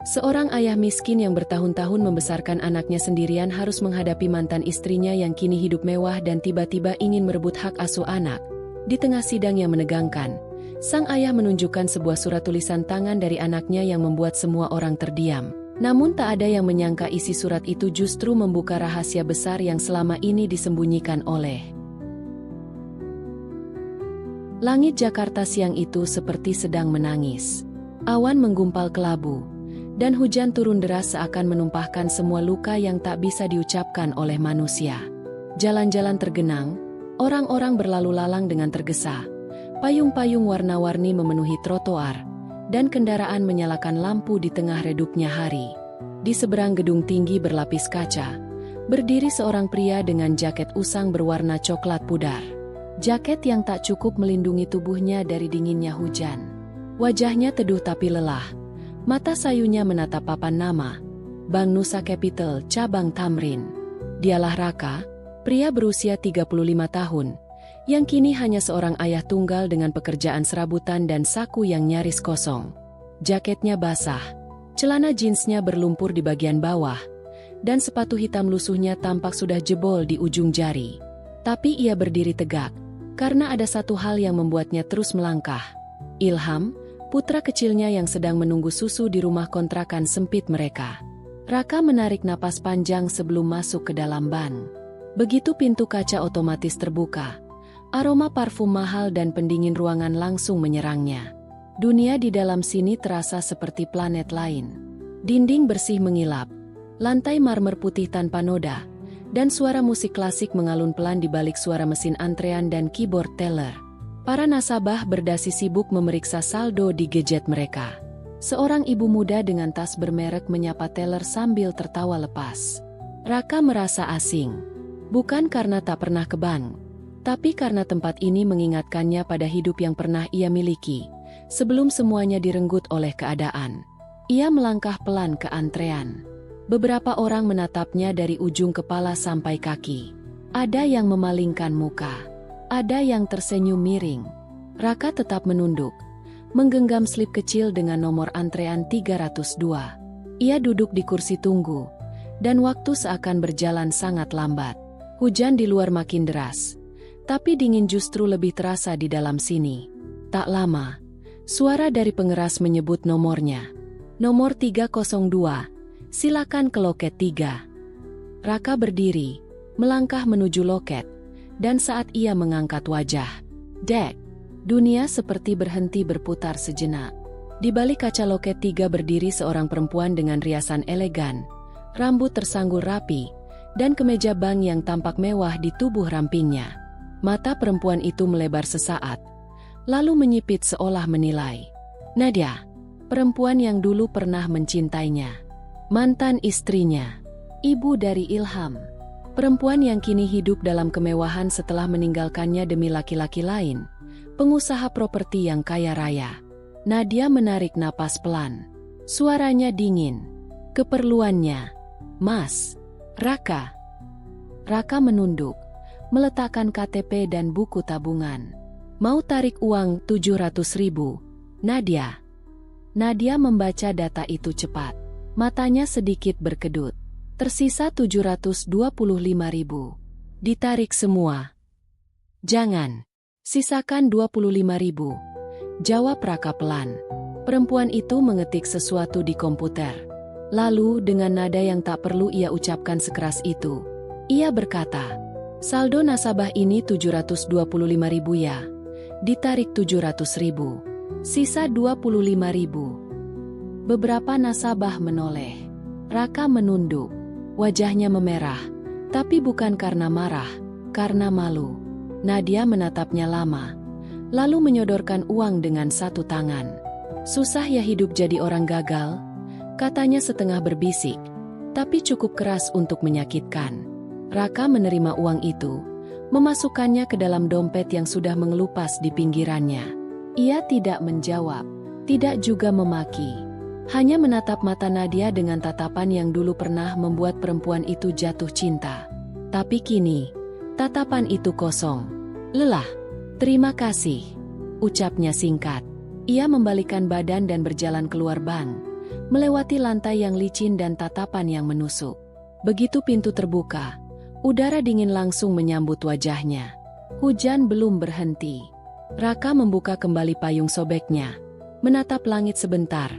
Seorang ayah miskin yang bertahun-tahun membesarkan anaknya sendirian harus menghadapi mantan istrinya yang kini hidup mewah dan tiba-tiba ingin merebut hak asuh anak. Di tengah sidang yang menegangkan, sang ayah menunjukkan sebuah surat tulisan tangan dari anaknya yang membuat semua orang terdiam. Namun tak ada yang menyangka isi surat itu justru membuka rahasia besar yang selama ini disembunyikan oleh. Langit Jakarta siang itu seperti sedang menangis. Awan menggumpal kelabu, dan hujan turun deras seakan menumpahkan semua luka yang tak bisa diucapkan oleh manusia. Jalan-jalan tergenang, orang-orang berlalu lalang dengan tergesa. Payung-payung warna-warni memenuhi trotoar, dan kendaraan menyalakan lampu di tengah redupnya hari. Di seberang gedung tinggi berlapis kaca, berdiri seorang pria dengan jaket usang berwarna coklat pudar. Jaket yang tak cukup melindungi tubuhnya dari dinginnya hujan. Wajahnya teduh tapi lelah. Mata sayunya menatap papan nama, Bank Nusa Capital Cabang Tamrin. Dialah Raka, pria berusia 35 tahun, yang kini hanya seorang ayah tunggal dengan pekerjaan serabutan dan saku yang nyaris kosong. Jaketnya basah, celana jeansnya berlumpur di bagian bawah, dan sepatu hitam lusuhnya tampak sudah jebol di ujung jari. Tapi ia berdiri tegak, karena ada satu hal yang membuatnya terus melangkah. Ilham, putra kecilnya yang sedang menunggu susu di rumah kontrakan sempit mereka. Raka menarik napas panjang sebelum masuk ke dalam bank. Begitu pintu kaca otomatis terbuka, aroma parfum mahal dan pendingin ruangan langsung menyerangnya. Dunia di dalam sini terasa seperti planet lain. Dinding bersih mengilap, lantai marmer putih tanpa noda, dan suara musik klasik mengalun pelan di balik suara mesin antrean dan keyboard teller. Para nasabah berdasi sibuk memeriksa saldo di gadget mereka. Seorang ibu muda dengan tas bermerek menyapa teller sambil tertawa lepas. Raka merasa asing. Bukan karena tak pernah ke bank, tapi karena tempat ini mengingatkannya pada hidup yang pernah ia miliki, sebelum semuanya direnggut oleh keadaan. Ia melangkah pelan ke antrean. Beberapa orang menatapnya dari ujung kepala sampai kaki. Ada yang memalingkan muka. Ada yang tersenyum miring. Raka tetap menunduk, menggenggam slip kecil dengan nomor antrean 302. Ia duduk di kursi tunggu, dan waktu seakan berjalan sangat lambat. Hujan di luar makin deras, tapi dingin justru lebih terasa di dalam sini. Tak lama, suara dari pengeras menyebut nomornya. Nomor 302, silakan ke loket 3. Raka berdiri, melangkah menuju loket. Dan saat ia mengangkat wajah, Dek, dunia seperti berhenti berputar sejenak. Di balik kaca loket 3 berdiri seorang perempuan dengan riasan elegan, rambut tersanggul rapi, dan kemeja bank yang tampak mewah di tubuh rampingnya. Mata perempuan itu melebar sesaat, lalu menyipit seolah menilai. Nadia, perempuan yang dulu pernah mencintainya. Mantan istrinya, ibu dari Ilham. Perempuan yang kini hidup dalam kemewahan setelah meninggalkannya demi laki-laki lain, pengusaha properti yang kaya raya. Nadia menarik napas pelan. Suaranya dingin. Keperluannya, Mas. Raka. Raka menunduk, meletakkan KTP dan buku tabungan. Mau tarik uang 700.000, Nadia. Nadia membaca data itu cepat. Matanya sedikit berkedut. Tersisa 725.000. Ditarik semua. Jangan. Sisakan 25.000. Jawab Raka pelan. Perempuan itu mengetik sesuatu di komputer. Lalu dengan nada yang tak perlu ia ucapkan sekeras itu, ia berkata, saldo nasabah ini 725.000 ya. Ditarik 700.000. Sisa 25.000. Beberapa nasabah menoleh. Raka menunduk. Wajahnya memerah, tapi bukan karena marah, karena malu. Nadia menatapnya lama, lalu menyodorkan uang dengan satu tangan. Susah ya hidup jadi orang gagal, katanya setengah berbisik, tapi cukup keras untuk menyakitkan. Raka menerima uang itu, memasukkannya ke dalam dompet yang sudah mengelupas di pinggirannya. Ia tidak menjawab, tidak juga memaki. Hanya menatap mata Nadia dengan tatapan yang dulu pernah membuat perempuan itu jatuh cinta. Tapi kini, tatapan itu kosong. Lelah. Terima kasih, ucapnya singkat. Ia membalikan badan dan berjalan keluar bank, melewati lantai yang licin dan tatapan yang menusuk. Begitu pintu terbuka, udara dingin langsung menyambut wajahnya. Hujan belum berhenti. Raka membuka kembali payung sobeknya, menatap langit sebentar,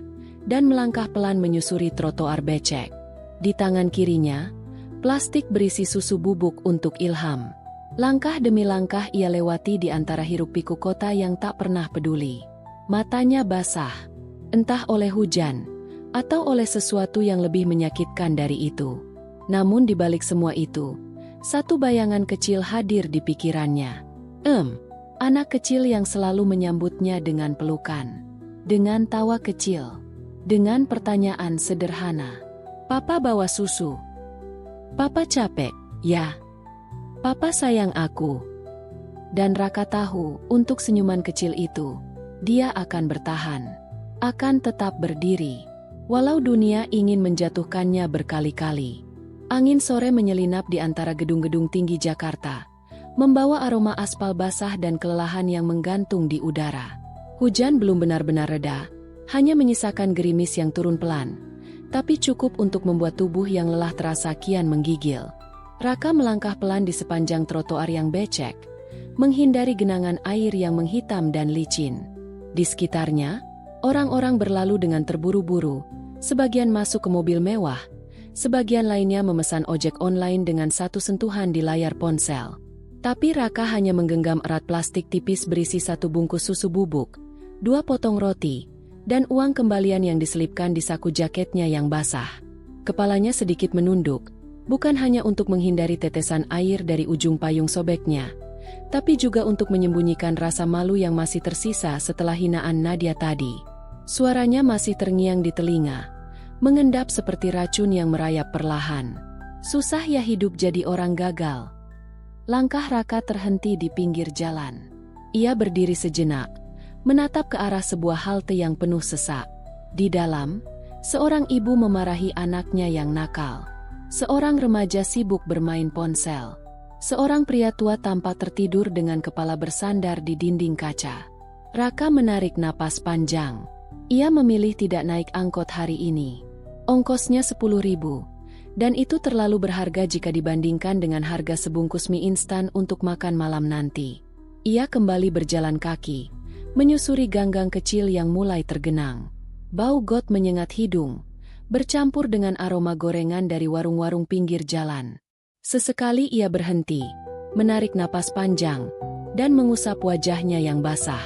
dan melangkah pelan menyusuri trotoar becek. Di tangan kirinya, plastik berisi susu bubuk untuk Ilham. Langkah demi langkah ia lewati di antara hiruk-pikuk kota yang tak pernah peduli. Matanya basah, entah oleh hujan, atau oleh sesuatu yang lebih menyakitkan dari itu. Namun di balik semua itu, satu bayangan kecil hadir di pikirannya. Anak kecil yang selalu menyambutnya dengan pelukan, dengan tawa kecil, dengan pertanyaan sederhana. "Papa bawa susu? Papa capek, ya? Papa sayang aku." Dan Raka tahu, untuk senyuman kecil itu, dia akan bertahan, akan tetap berdiri, walau dunia ingin menjatuhkannya berkali-kali. Angin sore menyelinap di antara gedung-gedung tinggi Jakarta, membawa aroma aspal basah dan kelelahan yang menggantung di udara. Hujan belum benar-benar reda, hanya menyisakan gerimis yang turun pelan, tapi cukup untuk membuat tubuh yang lelah terasa kian menggigil. Raka melangkah pelan di sepanjang trotoar yang becek, menghindari genangan air yang menghitam dan licin. Di sekitarnya, orang-orang berlalu dengan terburu-buru, sebagian masuk ke mobil mewah, sebagian lainnya memesan ojek online dengan satu sentuhan di layar ponsel. Tapi Raka hanya menggenggam erat plastik tipis berisi satu bungkus susu bubuk, 2 potong roti, dan uang kembalian yang diselipkan di saku jaketnya yang basah. Kepalanya sedikit menunduk, bukan hanya untuk menghindari tetesan air dari ujung payung sobeknya, tapi juga untuk menyembunyikan rasa malu yang masih tersisa setelah hinaan Nadia tadi. Suaranya masih terngiang di telinga, mengendap seperti racun yang merayap perlahan. "Susah ya hidup jadi orang gagal." Langkah Raka terhenti di pinggir jalan. Ia berdiri sejenak, menatap ke arah sebuah halte yang penuh sesak. Di dalam, seorang ibu memarahi anaknya yang nakal. Seorang remaja sibuk bermain ponsel. Seorang pria tua tampak tertidur dengan kepala bersandar di dinding kaca. Raka menarik napas panjang. Ia memilih tidak naik angkot hari ini. Ongkosnya 10.000, dan itu terlalu berharga jika dibandingkan dengan harga sebungkus mie instan untuk makan malam nanti. Ia kembali berjalan kaki, menyusuri gang-gang kecil yang mulai tergenang. Bau got menyengat hidung, bercampur dengan aroma gorengan dari warung-warung pinggir jalan. Sesekali ia berhenti, menarik napas panjang, dan mengusap wajahnya yang basah.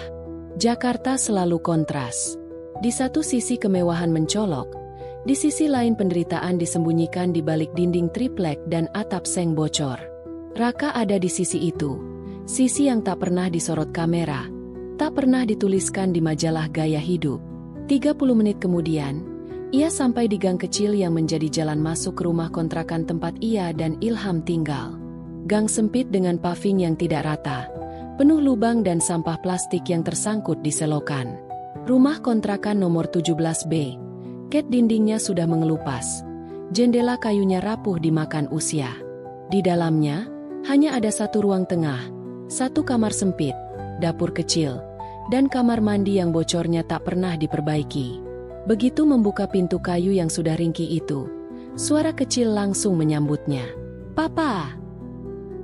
Jakarta selalu kontras. Di satu sisi kemewahan mencolok, di sisi lain penderitaan disembunyikan di balik dinding triplek dan atap seng bocor. Raka ada di sisi itu, sisi yang tak pernah disorot kamera, tak pernah dituliskan di majalah gaya hidup. 30 menit kemudian, ia sampai di gang kecil yang menjadi jalan masuk ke rumah kontrakan tempat ia dan Ilham tinggal. Gang sempit dengan paving yang tidak rata, penuh lubang dan sampah plastik yang tersangkut di selokan. Rumah kontrakan nomor 17B. Ket dindingnya sudah mengelupas. Jendela kayunya rapuh dimakan usia. Di dalamnya, hanya ada satu ruang tengah, satu kamar sempit, dapur kecil, dan kamar mandi yang bocornya tak pernah diperbaiki. Begitu membuka pintu kayu yang sudah ringkih itu, suara kecil langsung menyambutnya. "Papa!"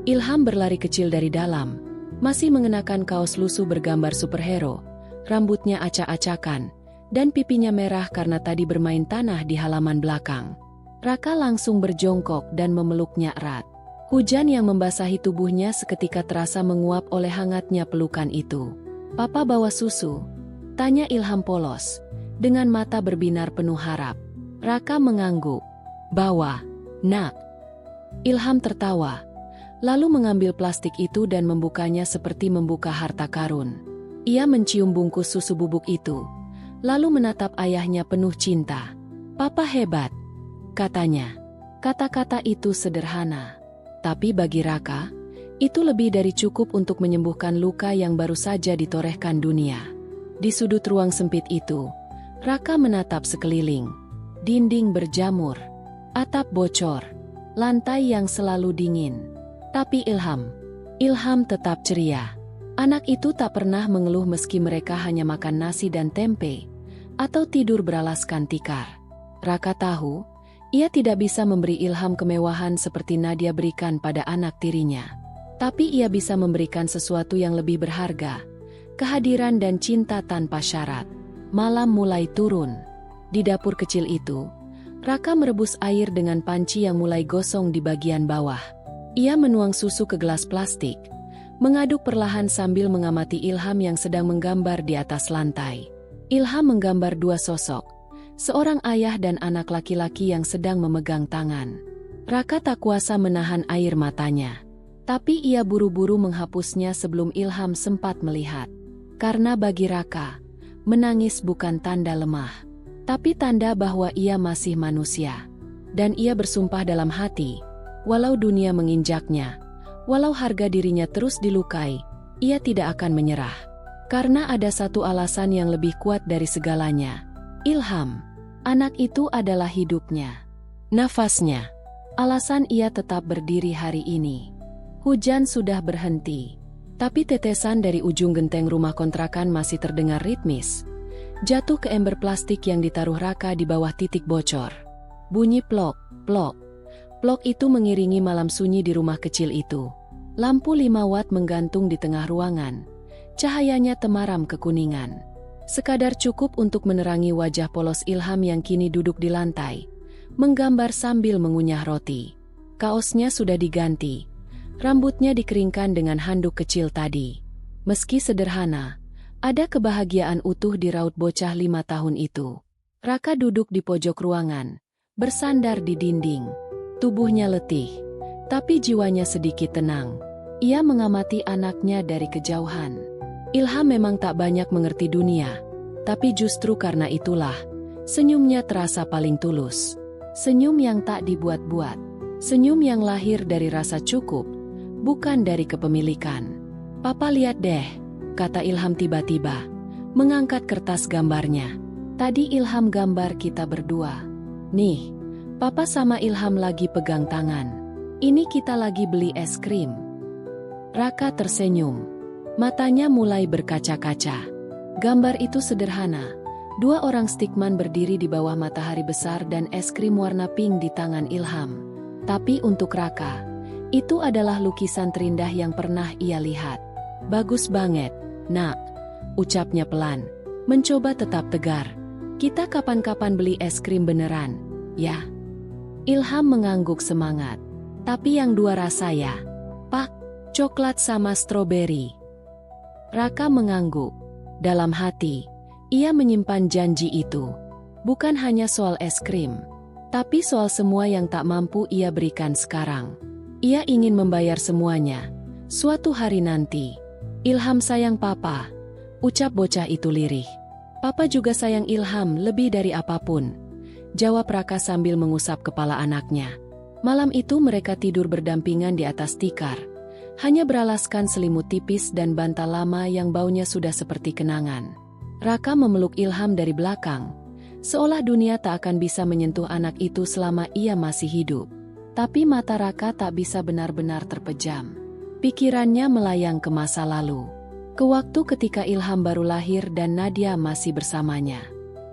Ilham berlari kecil dari dalam, masih mengenakan kaos lusuh bergambar superhero, rambutnya acak-acakan, dan pipinya merah karena tadi bermain tanah di halaman belakang. Raka langsung berjongkok dan memeluknya erat. Hujan yang membasahi tubuhnya seketika terasa menguap oleh hangatnya pelukan itu. "Papa bawa susu?" tanya Ilham polos, dengan mata berbinar penuh harap. Raka mengangguk. "Bawa, nak." Ilham tertawa, lalu mengambil plastik itu dan membukanya seperti membuka harta karun. Ia mencium bungkus susu bubuk itu, lalu menatap ayahnya penuh cinta. "Papa hebat," katanya. Kata-kata itu sederhana, tapi bagi Raka, itu lebih dari cukup untuk menyembuhkan luka yang baru saja ditorehkan dunia. Di sudut ruang sempit itu, Raka menatap sekeliling. Dinding berjamur, atap bocor, lantai yang selalu dingin. Tapi Ilham tetap ceria. Anak itu tak pernah mengeluh meski mereka hanya makan nasi dan tempe, atau tidur beralaskan tikar. Raka tahu, ia tidak bisa memberi ilham kemewahan seperti Nadia berikan pada anak tirinya. Tapi ia bisa memberikan sesuatu yang lebih berharga, kehadiran dan cinta tanpa syarat. Malam mulai turun. Di dapur kecil itu, Raka merebus air dengan panci yang mulai gosong di bagian bawah. Ia menuang susu ke gelas plastik, mengaduk perlahan sambil mengamati Ilham yang sedang menggambar di atas lantai. Ilham menggambar dua sosok, seorang ayah dan anak laki-laki yang sedang memegang tangan. Raka tak kuasa menahan air matanya. Tapi ia buru-buru menghapusnya sebelum Ilham sempat melihat. Karena bagi Raka, menangis bukan tanda lemah, tapi tanda bahwa ia masih manusia. Dan ia bersumpah dalam hati, walau dunia menginjaknya, walau harga dirinya terus dilukai, ia tidak akan menyerah. Karena ada satu alasan yang lebih kuat dari segalanya. Ilham, anak itu adalah hidupnya, nafasnya. Alasan ia tetap berdiri hari ini. Hujan sudah berhenti, tapi tetesan dari ujung genteng rumah kontrakan masih terdengar ritmis. Jatuh ke ember plastik yang ditaruh Raka di bawah titik bocor. Bunyi plok, plok. Plok itu mengiringi malam sunyi di rumah kecil itu. Lampu 5 watt menggantung di tengah ruangan. Cahayanya temaram kekuningan. Sekadar cukup untuk menerangi wajah polos Ilham yang kini duduk di lantai, menggambar sambil mengunyah roti. Kaosnya sudah diganti. Rambutnya dikeringkan dengan handuk kecil tadi. Meski sederhana, ada kebahagiaan utuh di raut bocah 5 tahun itu. Raka duduk di pojok ruangan, bersandar di dinding. Tubuhnya letih, tapi jiwanya sedikit tenang. Ia mengamati anaknya dari kejauhan. Ilham memang tak banyak mengerti dunia, tapi justru karena itulah, senyumnya terasa paling tulus. Senyum yang tak dibuat-buat. Senyum yang lahir dari rasa cukup, bukan dari kepemilikan. "Papa lihat deh," kata Ilham tiba-tiba, mengangkat kertas gambarnya. "Tadi Ilham gambar kita berdua. Nih, Papa sama Ilham lagi pegang tangan. Ini kita lagi beli es krim." Raka tersenyum. Matanya mulai berkaca-kaca. Gambar itu sederhana. 2 orang stickman berdiri di bawah matahari besar dan es krim warna pink di tangan Ilham. Tapi untuk Raka, itu adalah lukisan terindah yang pernah ia lihat. "Bagus banget, Nak," ucapnya pelan, mencoba tetap tegar. "Kita kapan-kapan beli es krim beneran, ya?" Ilham mengangguk semangat. "Tapi yang 2 rasa ya, Pak, coklat sama stroberi." Raka mengangguk. Dalam hati, ia menyimpan janji itu. Bukan hanya soal es krim, tapi soal semua yang tak mampu ia berikan sekarang. Ia ingin membayar semuanya, suatu hari nanti. "Ilham sayang Papa," ucap bocah itu lirih. "Papa juga sayang Ilham lebih dari apapun," jawab Raka sambil mengusap kepala anaknya. Malam itu mereka tidur berdampingan di atas tikar, hanya beralaskan selimut tipis dan bantal lama yang baunya sudah seperti kenangan. Raka memeluk Ilham dari belakang, seolah dunia tak akan bisa menyentuh anak itu selama ia masih hidup. Tapi mata Raka tak bisa benar-benar terpejam. Pikirannya melayang ke masa lalu. Ke waktu ketika Ilham baru lahir dan Nadia masih bersamanya.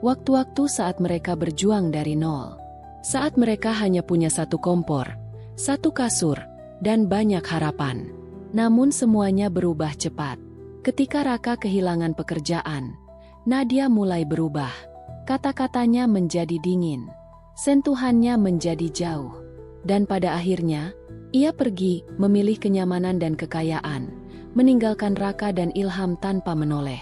Waktu-waktu saat mereka berjuang dari nol. Saat mereka hanya punya 1 kompor, 1 kasur, dan banyak harapan. Namun semuanya berubah cepat. Ketika Raka kehilangan pekerjaan, Nadia mulai berubah. Kata-katanya menjadi dingin. Sentuhannya menjadi jauh. Dan pada akhirnya, ia pergi, memilih kenyamanan dan kekayaan, meninggalkan Raka dan Ilham tanpa menoleh.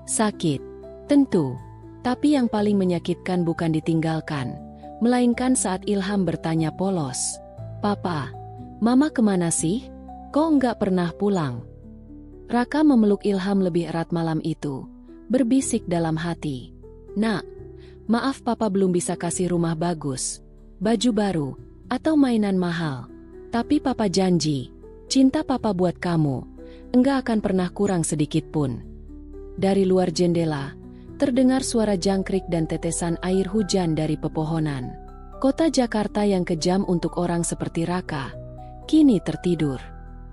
Sakit, tentu. Tapi yang paling menyakitkan bukan ditinggalkan, melainkan saat Ilham bertanya polos, "Papa, Mama kemana sih? Kok nggak pernah pulang?" Raka memeluk Ilham lebih erat malam itu, berbisik dalam hati, "Nak, maaf Papa belum bisa kasih rumah bagus, baju baru, atau mainan mahal. Tapi Papa janji, cinta Papa buat kamu, enggak akan pernah kurang sedikit pun." Dari luar jendela, terdengar suara jangkrik dan tetesan air hujan dari pepohonan. Kota Jakarta yang kejam untuk orang seperti Raka, kini tertidur.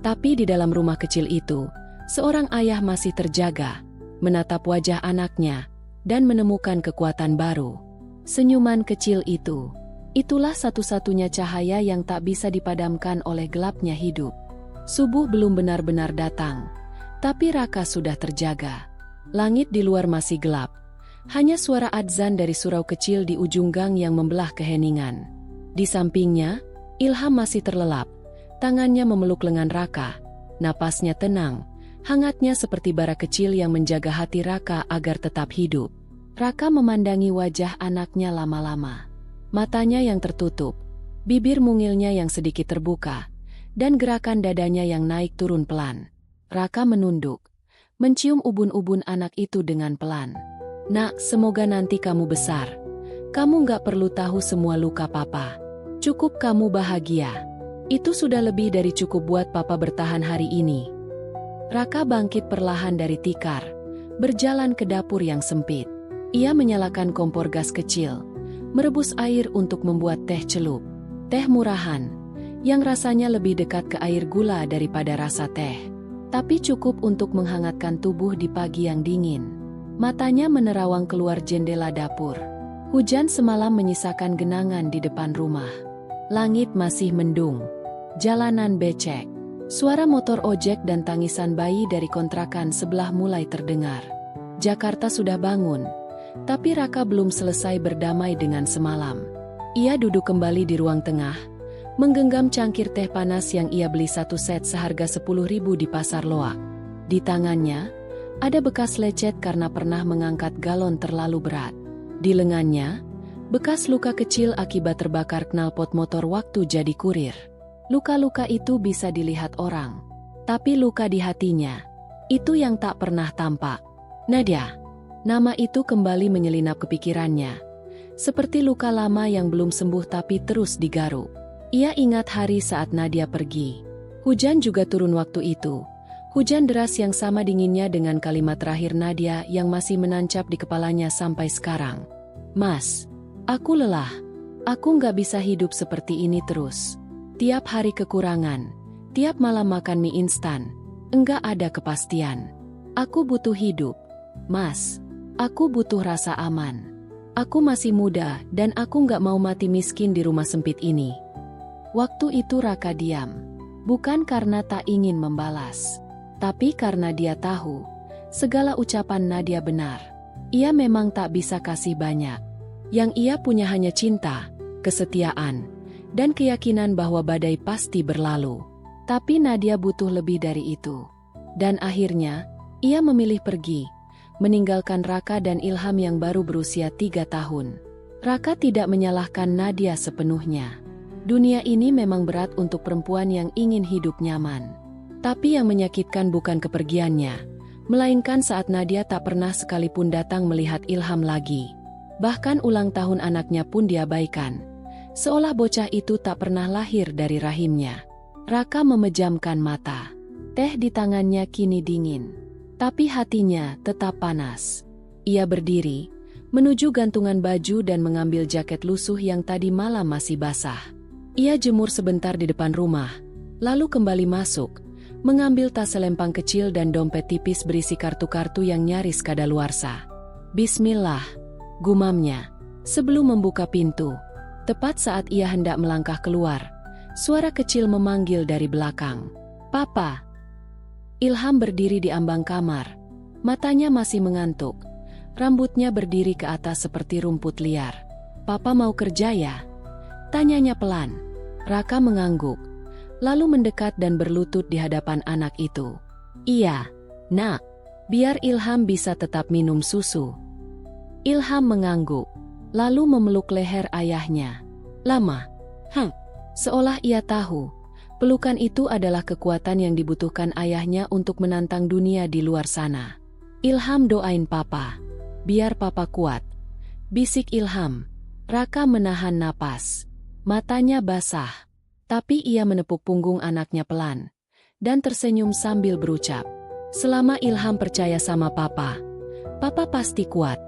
Tapi di dalam rumah kecil itu, seorang ayah masih terjaga, menatap wajah anaknya, dan menemukan kekuatan baru. Senyuman kecil itu. Itulah satu-satunya cahaya yang tak bisa dipadamkan oleh gelapnya hidup. Subuh belum benar-benar datang, tapi Raka sudah terjaga. Langit di luar masih gelap. Hanya suara adzan dari surau kecil di ujung gang yang membelah keheningan. Di sampingnya, Ilham masih terlelap. Tangannya memeluk lengan Raka. Napasnya tenang, hangatnya seperti bara kecil yang menjaga hati Raka agar tetap hidup. Raka memandangi wajah anaknya lama-lama. Matanya yang tertutup, bibir mungilnya yang sedikit terbuka, dan gerakan dadanya yang naik turun pelan. Raka menunduk, mencium ubun-ubun anak itu dengan pelan. "Nak, semoga nanti kamu besar. Kamu gak perlu tahu semua luka papa. Cukup kamu bahagia. Itu sudah lebih dari cukup buat papa bertahan hari ini." Raka bangkit perlahan dari tikar, berjalan ke dapur yang sempit. Ia menyalakan kompor gas kecil, merebus air untuk membuat teh celup. Teh murahan, yang rasanya lebih dekat ke air gula daripada rasa teh. Tapi cukup untuk menghangatkan tubuh di pagi yang dingin. Matanya menerawang keluar jendela dapur. Hujan semalam menyisakan genangan di depan rumah. Langit masih mendung. Jalanan becek. Suara motor ojek dan tangisan bayi dari kontrakan sebelah mulai terdengar. Jakarta sudah bangun. Tapi Raka belum selesai berdamai dengan semalam. Ia duduk kembali di ruang tengah, menggenggam cangkir teh panas yang ia beli satu set seharga 10.000 di pasar loak. Di tangannya, ada bekas lecet karena pernah mengangkat galon terlalu berat. Di lengannya, bekas luka kecil akibat terbakar knalpot motor waktu jadi kurir. Luka-luka itu bisa dilihat orang. Tapi luka di hatinya, itu yang tak pernah tampak. Nadia. Nama itu kembali menyelinap kepikirannya. Seperti luka lama yang belum sembuh tapi terus digaruk. Ia ingat hari saat Nadia pergi. Hujan juga turun waktu itu. Hujan deras yang sama dinginnya dengan kalimat terakhir Nadia yang masih menancap di kepalanya sampai sekarang. "Mas, aku lelah. Aku nggak bisa hidup seperti ini terus. Tiap hari kekurangan, tiap malam makan mie instan. Enggak ada kepastian. Aku butuh hidup. Mas, aku butuh rasa aman. Aku masih muda dan aku nggak mau mati miskin di rumah sempit ini." Waktu itu Raka diam. Bukan karena tak ingin membalas. Tapi karena dia tahu, segala ucapan Nadia benar. Ia memang tak bisa kasih banyak. Yang ia punya hanya cinta, kesetiaan, dan keyakinan bahwa badai pasti berlalu. Tapi Nadia butuh lebih dari itu. Dan akhirnya, ia memilih pergi, meninggalkan Raka dan Ilham yang baru berusia 3 tahun. Raka tidak menyalahkan Nadia sepenuhnya. Dunia ini memang berat untuk perempuan yang ingin hidup nyaman. Tapi yang menyakitkan bukan kepergiannya, melainkan saat Nadia tak pernah sekalipun datang melihat Ilham lagi. Bahkan ulang tahun anaknya pun diabaikan. Seolah bocah itu tak pernah lahir dari rahimnya. Raka memejamkan mata. Teh di tangannya kini dingin. Tapi hatinya tetap panas. Ia berdiri, menuju gantungan baju dan mengambil jaket lusuh yang tadi malam masih basah. Ia jemur sebentar di depan rumah, lalu kembali masuk, mengambil tas selempang kecil dan dompet tipis berisi kartu-kartu yang nyaris kadaluarsa. "Bismillah," gumamnya, sebelum membuka pintu. Tepat saat ia hendak melangkah keluar, suara kecil memanggil dari belakang. "Papa." Ilham berdiri di ambang kamar. Matanya masih mengantuk. Rambutnya berdiri ke atas seperti rumput liar. "Papa mau kerja ya?" tanyanya pelan. Raka mengangguk, lalu mendekat dan berlutut di hadapan anak itu. "Iya, Nak, biar Ilham bisa tetap minum susu." Ilham mengangguk, lalu memeluk leher ayahnya. Lama. Seolah ia tahu, pelukan itu adalah kekuatan yang dibutuhkan ayahnya untuk menantang dunia di luar sana. "Ilham, doain Papa. Biar Papa kuat," bisik Ilham. Raka menahan napas. Matanya basah. Tapi ia menepuk punggung anaknya pelan, dan tersenyum sambil berucap, "Selama Ilham percaya sama Papa, Papa pasti kuat."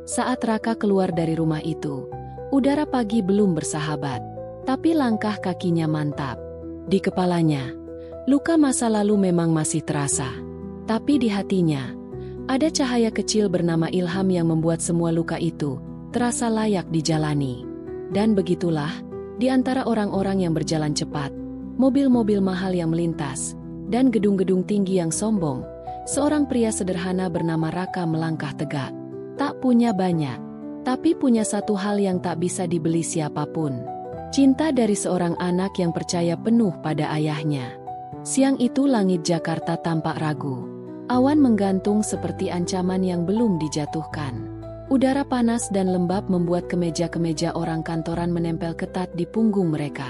Saat Raka keluar dari rumah itu, udara pagi belum bersahabat, tapi langkah kakinya mantap. Di kepalanya, luka masa lalu memang masih terasa. Tapi di hatinya, ada cahaya kecil bernama Ilham yang membuat semua luka itu terasa layak dijalani. Dan begitulah, di antara orang-orang yang berjalan cepat, mobil-mobil mahal yang melintas, dan gedung-gedung tinggi yang sombong, seorang pria sederhana bernama Raka melangkah tegak. Tak punya banyak, tapi punya satu hal yang tak bisa dibeli siapapun. Cinta dari seorang anak yang percaya penuh pada ayahnya. Siang itu langit Jakarta tampak ragu. Awan menggantung seperti ancaman yang belum dijatuhkan. Udara panas dan lembab membuat kemeja-kemeja orang kantoran menempel ketat di punggung mereka.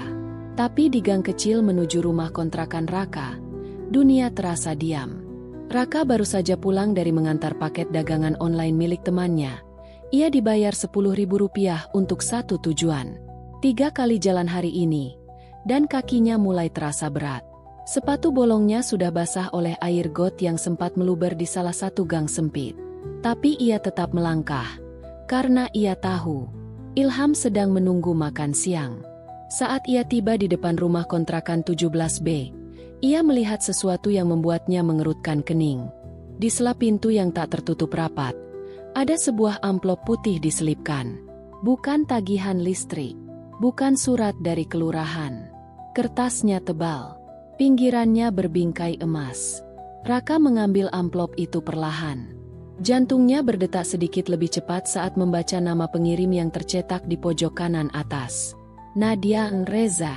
Tapi di gang kecil menuju rumah kontrakan Raka, dunia terasa diam. Raka baru saja pulang dari mengantar paket dagangan online milik temannya. Ia dibayar Rp10.000 untuk satu tujuan. 3 kali jalan hari ini, dan kakinya mulai terasa berat. Sepatu bolongnya sudah basah oleh air got yang sempat meluber di salah satu gang sempit. Tapi ia tetap melangkah, karena ia tahu, Ilham sedang menunggu makan siang. Saat ia tiba di depan rumah kontrakan 17B, ia melihat sesuatu yang membuatnya mengerutkan kening. Di sela pintu yang tak tertutup rapat, ada sebuah amplop putih diselipkan. Bukan tagihan listrik, bukan surat dari kelurahan. Kertasnya tebal, pinggirannya berbingkai emas. Raka mengambil amplop itu perlahan. Jantungnya berdetak sedikit lebih cepat saat membaca nama pengirim yang tercetak di pojok kanan atas. Nadia Reza.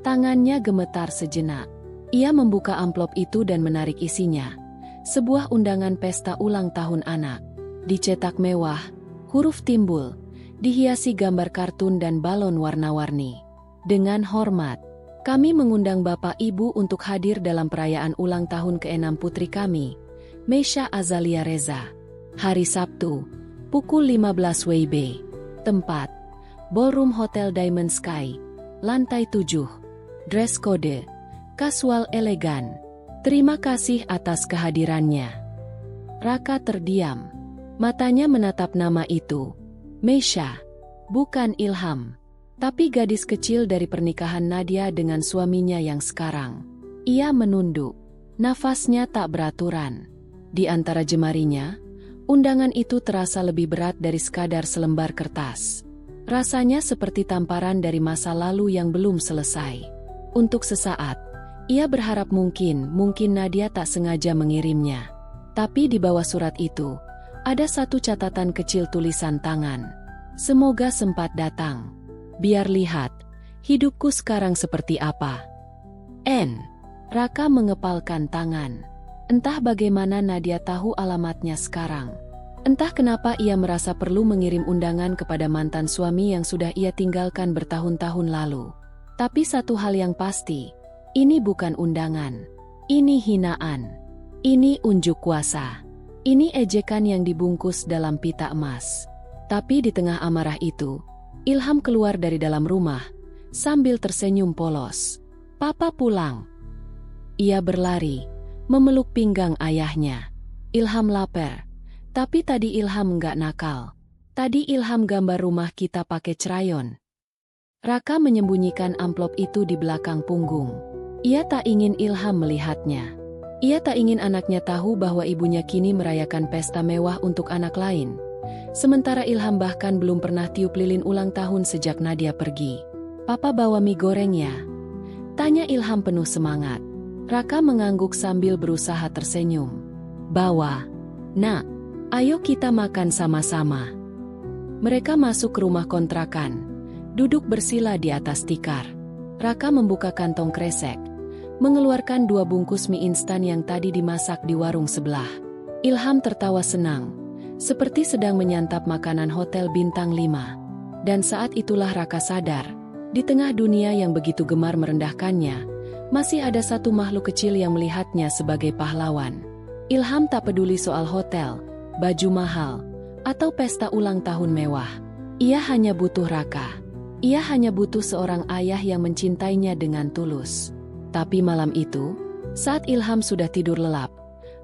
Tangannya gemetar sejenak. Ia membuka amplop itu dan menarik isinya. Sebuah undangan pesta ulang tahun anak. Dicetak mewah, huruf timbul, dihiasi gambar kartun dan balon warna-warni. Dengan hormat, kami mengundang Bapak Ibu untuk hadir dalam perayaan ulang tahun ke-6 putri kami, Meisha Azalia Reza. Hari Sabtu, pukul 15 WIB. Tempat, Ballroom Hotel Diamond Sky, lantai 7. Dress code, kasual elegan. Terima kasih atas kehadirannya. Raka terdiam. Matanya menatap nama itu. Meisha. Bukan Ilham. Tapi gadis kecil dari pernikahan Nadia dengan suaminya yang sekarang. Ia menunduk. Nafasnya tak beraturan. Di antara jemarinya, undangan itu terasa lebih berat dari sekadar selembar kertas. Rasanya seperti tamparan dari masa lalu yang belum selesai. Untuk sesaat, ia berharap mungkin Nadia tak sengaja mengirimnya. Tapi di bawah surat itu, ada satu catatan kecil tulisan tangan. Semoga sempat datang. Biar lihat, hidupku sekarang seperti apa. N. Raka mengepalkan tangan. Entah bagaimana Nadia tahu alamatnya sekarang. Entah kenapa ia merasa perlu mengirim undangan kepada mantan suami yang sudah ia tinggalkan bertahun-tahun lalu. Tapi satu hal yang pasti, ini bukan undangan. Ini hinaan. Ini unjuk kuasa. Ini ejekan yang dibungkus dalam pita emas. Tapi di tengah amarah itu, Ilham keluar dari dalam rumah, sambil tersenyum polos. Papa pulang. Ia berlari, memeluk pinggang ayahnya. Ilham lapar. Tapi tadi Ilham nggak nakal. Tadi Ilham gambar rumah kita pakai crayon. Raka menyembunyikan amplop itu di belakang punggung. Ia tak ingin Ilham melihatnya. Ia tak ingin anaknya tahu bahwa ibunya kini merayakan pesta mewah untuk anak lain. Sementara Ilham bahkan belum pernah tiup lilin ulang tahun sejak Nadia pergi. Papa bawa mie goreng ya? Tanya Ilham penuh semangat. Raka mengangguk sambil berusaha tersenyum. Bawa. Nak, ayo kita makan sama-sama. Mereka masuk ke rumah kontrakan. Duduk bersila di atas tikar. Raka membuka kantong kresek, mengeluarkan 2 bungkus mie instan yang tadi dimasak di warung sebelah. Ilham tertawa senang, seperti sedang menyantap makanan hotel bintang 5. Dan saat itulah Raka sadar, di tengah dunia yang begitu gemar merendahkannya, masih ada satu makhluk kecil yang melihatnya sebagai pahlawan. Ilham tak peduli soal hotel, baju mahal, atau pesta ulang tahun mewah. Ia hanya butuh Raka. Ia hanya butuh seorang ayah yang mencintainya dengan tulus. Tapi malam itu, saat Ilham sudah tidur lelap,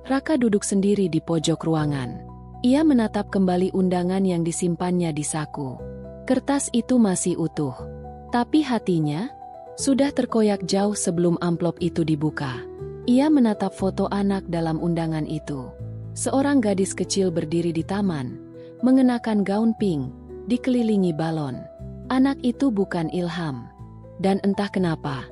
Raka duduk sendiri di pojok ruangan. Ia menatap kembali undangan yang disimpannya di saku. Kertas itu masih utuh. Tapi hatinya sudah terkoyak jauh sebelum amplop itu dibuka. Ia menatap foto anak dalam undangan itu. Seorang gadis kecil berdiri di taman, mengenakan gaun pink, dikelilingi balon. Anak itu bukan Ilham. Dan entah kenapa,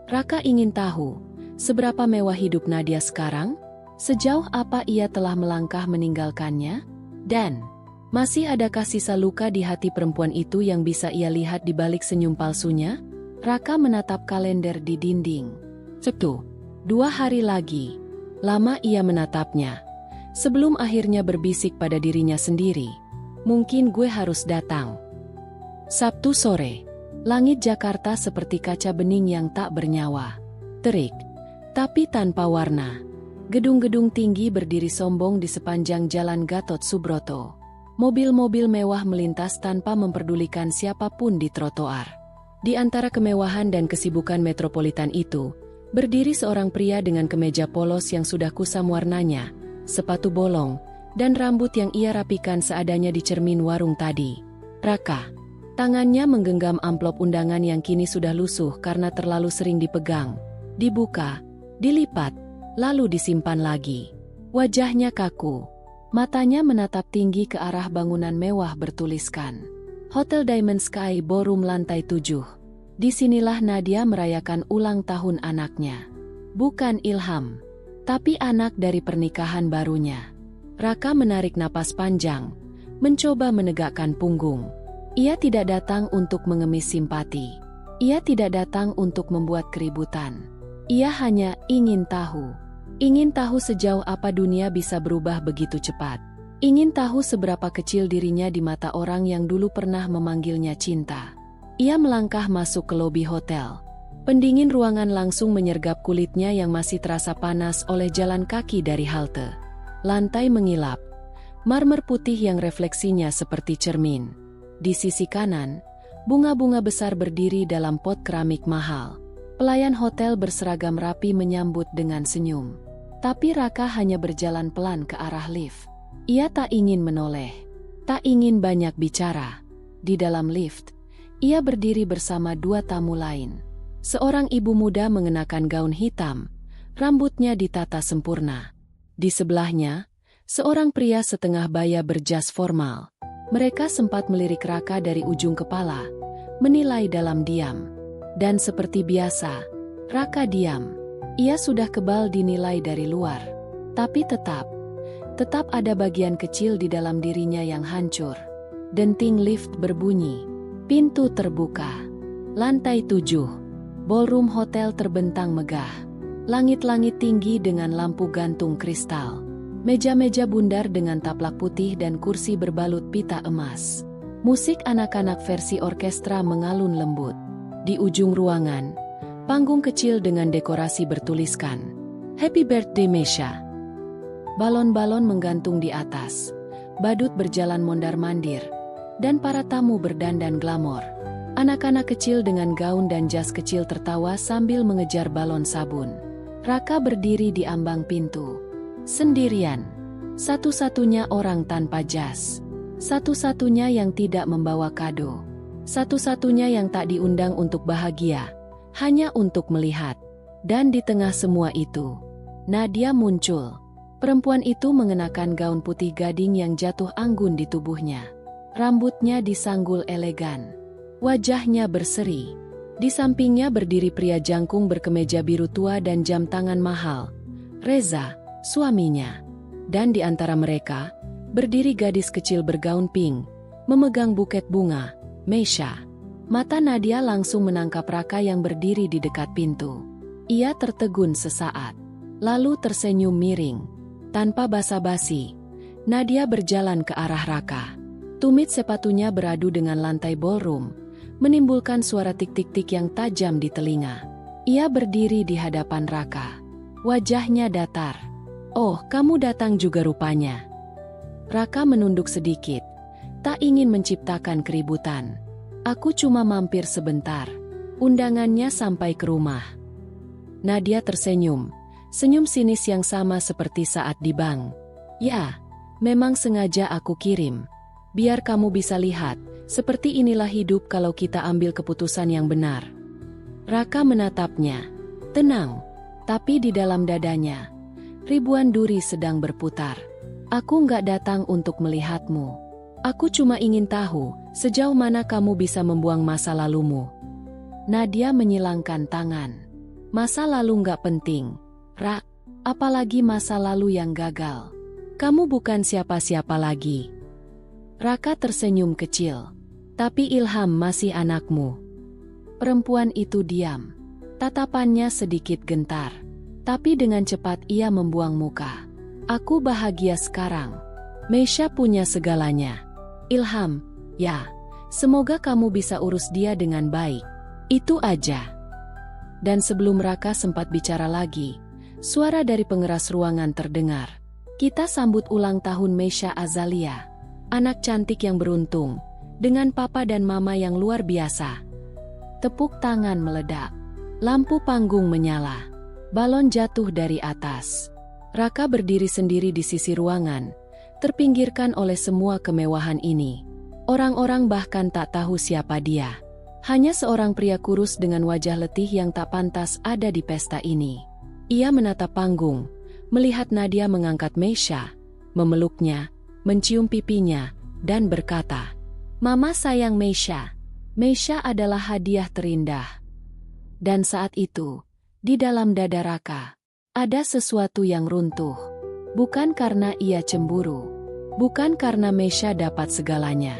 Raka ingin tahu, seberapa mewah hidup Nadia sekarang? Sejauh apa ia telah melangkah meninggalkannya? Dan masih adakah sisa luka di hati perempuan itu yang bisa ia lihat di balik senyum palsunya? Raka menatap kalender di dinding. Sabtu, 2 hari lagi. Lama ia menatapnya, sebelum akhirnya berbisik pada dirinya sendiri. Mungkin gue harus datang. Sabtu sore, langit Jakarta seperti kaca bening yang tak bernyawa. Terik, tapi tanpa warna. Gedung-gedung tinggi berdiri sombong di sepanjang jalan Gatot Subroto. Mobil-mobil mewah melintas tanpa memperdulikan siapapun di trotoar. Di antara kemewahan dan kesibukan metropolitan itu, berdiri seorang pria dengan kemeja polos yang sudah kusam warnanya, sepatu bolong, dan rambut yang ia rapikan seadanya di cermin warung tadi. Raka. Tangannya menggenggam amplop undangan yang kini sudah lusuh karena terlalu sering dipegang. Dibuka, dilipat, lalu disimpan lagi. Wajahnya kaku. Matanya menatap tinggi ke arah bangunan mewah bertuliskan Hotel Diamond Sky Ballroom lantai 7. Disinilah Nadia merayakan ulang tahun anaknya. Bukan Ilham, tapi anak dari pernikahan barunya. Raka menarik napas panjang, mencoba menegakkan punggung. Ia tidak datang untuk mengemis simpati. Ia tidak datang untuk membuat keributan. Ia hanya ingin tahu. Ingin tahu sejauh apa dunia bisa berubah begitu cepat. Ingin tahu seberapa kecil dirinya di mata orang yang dulu pernah memanggilnya cinta. Ia melangkah masuk ke lobi hotel. Pendingin ruangan langsung menyergap kulitnya yang masih terasa panas oleh jalan kaki dari halte. Lantai mengilap. Marmer putih yang refleksinya seperti cermin. Di sisi kanan, bunga-bunga besar berdiri dalam pot keramik mahal. Pelayan hotel berseragam rapi menyambut dengan senyum. Tapi Raka hanya berjalan pelan ke arah lift. Ia tak ingin menoleh, tak ingin banyak bicara. Di dalam lift, ia berdiri bersama 2 tamu lain. Seorang ibu muda mengenakan gaun hitam, rambutnya ditata sempurna. Di sebelahnya, seorang pria setengah baya berjas formal. Mereka sempat melirik Raka dari ujung kepala, menilai dalam diam. Dan seperti biasa, Raka diam. Ia sudah kebal dinilai dari luar. Tapi tetap ada bagian kecil di dalam dirinya yang hancur. Denting lift berbunyi. Pintu terbuka. Lantai 7. Ballroom hotel terbentang megah. Langit-langit tinggi dengan lampu gantung kristal. Meja-meja bundar dengan taplak putih dan kursi berbalut pita emas. Musik anak-anak versi orkestra mengalun lembut. Di ujung ruangan, panggung kecil dengan dekorasi bertuliskan Happy Birthday Mesha. Balon-balon menggantung di atas. Badut berjalan mondar-mandir. Dan para tamu berdandan glamor. Anak-anak kecil dengan gaun dan jas kecil tertawa sambil mengejar balon sabun. Raka berdiri di ambang pintu. Sendirian, satu-satunya orang tanpa jas, satu-satunya yang tidak membawa kado, satu-satunya yang tak diundang untuk bahagia, hanya untuk melihat. Dan di tengah semua itu, Nadia muncul. Perempuan itu mengenakan gaun putih gading yang jatuh anggun di tubuhnya. Rambutnya disanggul elegan, wajahnya berseri. Di sampingnya berdiri pria jangkung berkemeja biru tua dan jam tangan mahal, Reza, suaminya. Dan di antara mereka, berdiri gadis kecil bergaun pink, memegang buket bunga, Mesha. Mata Nadia langsung menangkap Raka yang berdiri di dekat pintu. Ia tertegun sesaat, lalu tersenyum miring. Tanpa basa-basi, Nadia berjalan ke arah Raka. Tumit sepatunya beradu dengan lantai ballroom, menimbulkan suara tik-tik-tik yang tajam di telinga. Ia berdiri di hadapan Raka. Wajahnya datar. Oh, kamu datang juga rupanya. Raka menunduk sedikit, tak ingin menciptakan keributan. Aku cuma mampir sebentar. Undangannya sampai ke rumah. Nadia tersenyum, senyum sinis yang sama seperti saat di bank. Ya, memang sengaja aku kirim. Biar kamu bisa lihat, seperti inilah hidup kalau kita ambil keputusan yang benar. Raka menatapnya. Tenang, tapi di dalam dadanya, ribuan duri sedang berputar. Aku nggak datang untuk melihatmu. Aku cuma ingin tahu, sejauh mana kamu bisa membuang masa lalumu. Nadia menyilangkan tangan. Masa lalu nggak penting, Ra. Apalagi masa lalu yang gagal. Kamu bukan siapa-siapa lagi. Raka tersenyum kecil. Tapi Ilham masih anakmu. Perempuan itu diam. Tatapannya sedikit gentar. Tapi dengan cepat ia membuang muka. Aku bahagia sekarang. Meisha punya segalanya. Ilham, ya, semoga kamu bisa urus dia dengan baik. Itu aja. Dan sebelum Raka sempat bicara lagi, suara dari pengeras ruangan terdengar. Kita sambut ulang tahun Meisha Azalia. Anak cantik yang beruntung, dengan papa dan mama yang luar biasa. Tepuk tangan meledak. Lampu panggung menyala. Balon jatuh dari atas. Raka berdiri sendiri di sisi ruangan, terpinggirkan oleh semua kemewahan ini. Orang-orang bahkan tak tahu siapa dia. Hanya seorang pria kurus dengan wajah letih yang tak pantas ada di pesta ini. Ia menatap panggung, melihat Nadia mengangkat Meisha, memeluknya, mencium pipinya, dan berkata, "Mama sayang Meisha. Meisha adalah hadiah terindah." Dan saat itu, di dalam dada Raka, ada sesuatu yang runtuh. Bukan karena ia cemburu. Bukan karena Meisha dapat segalanya.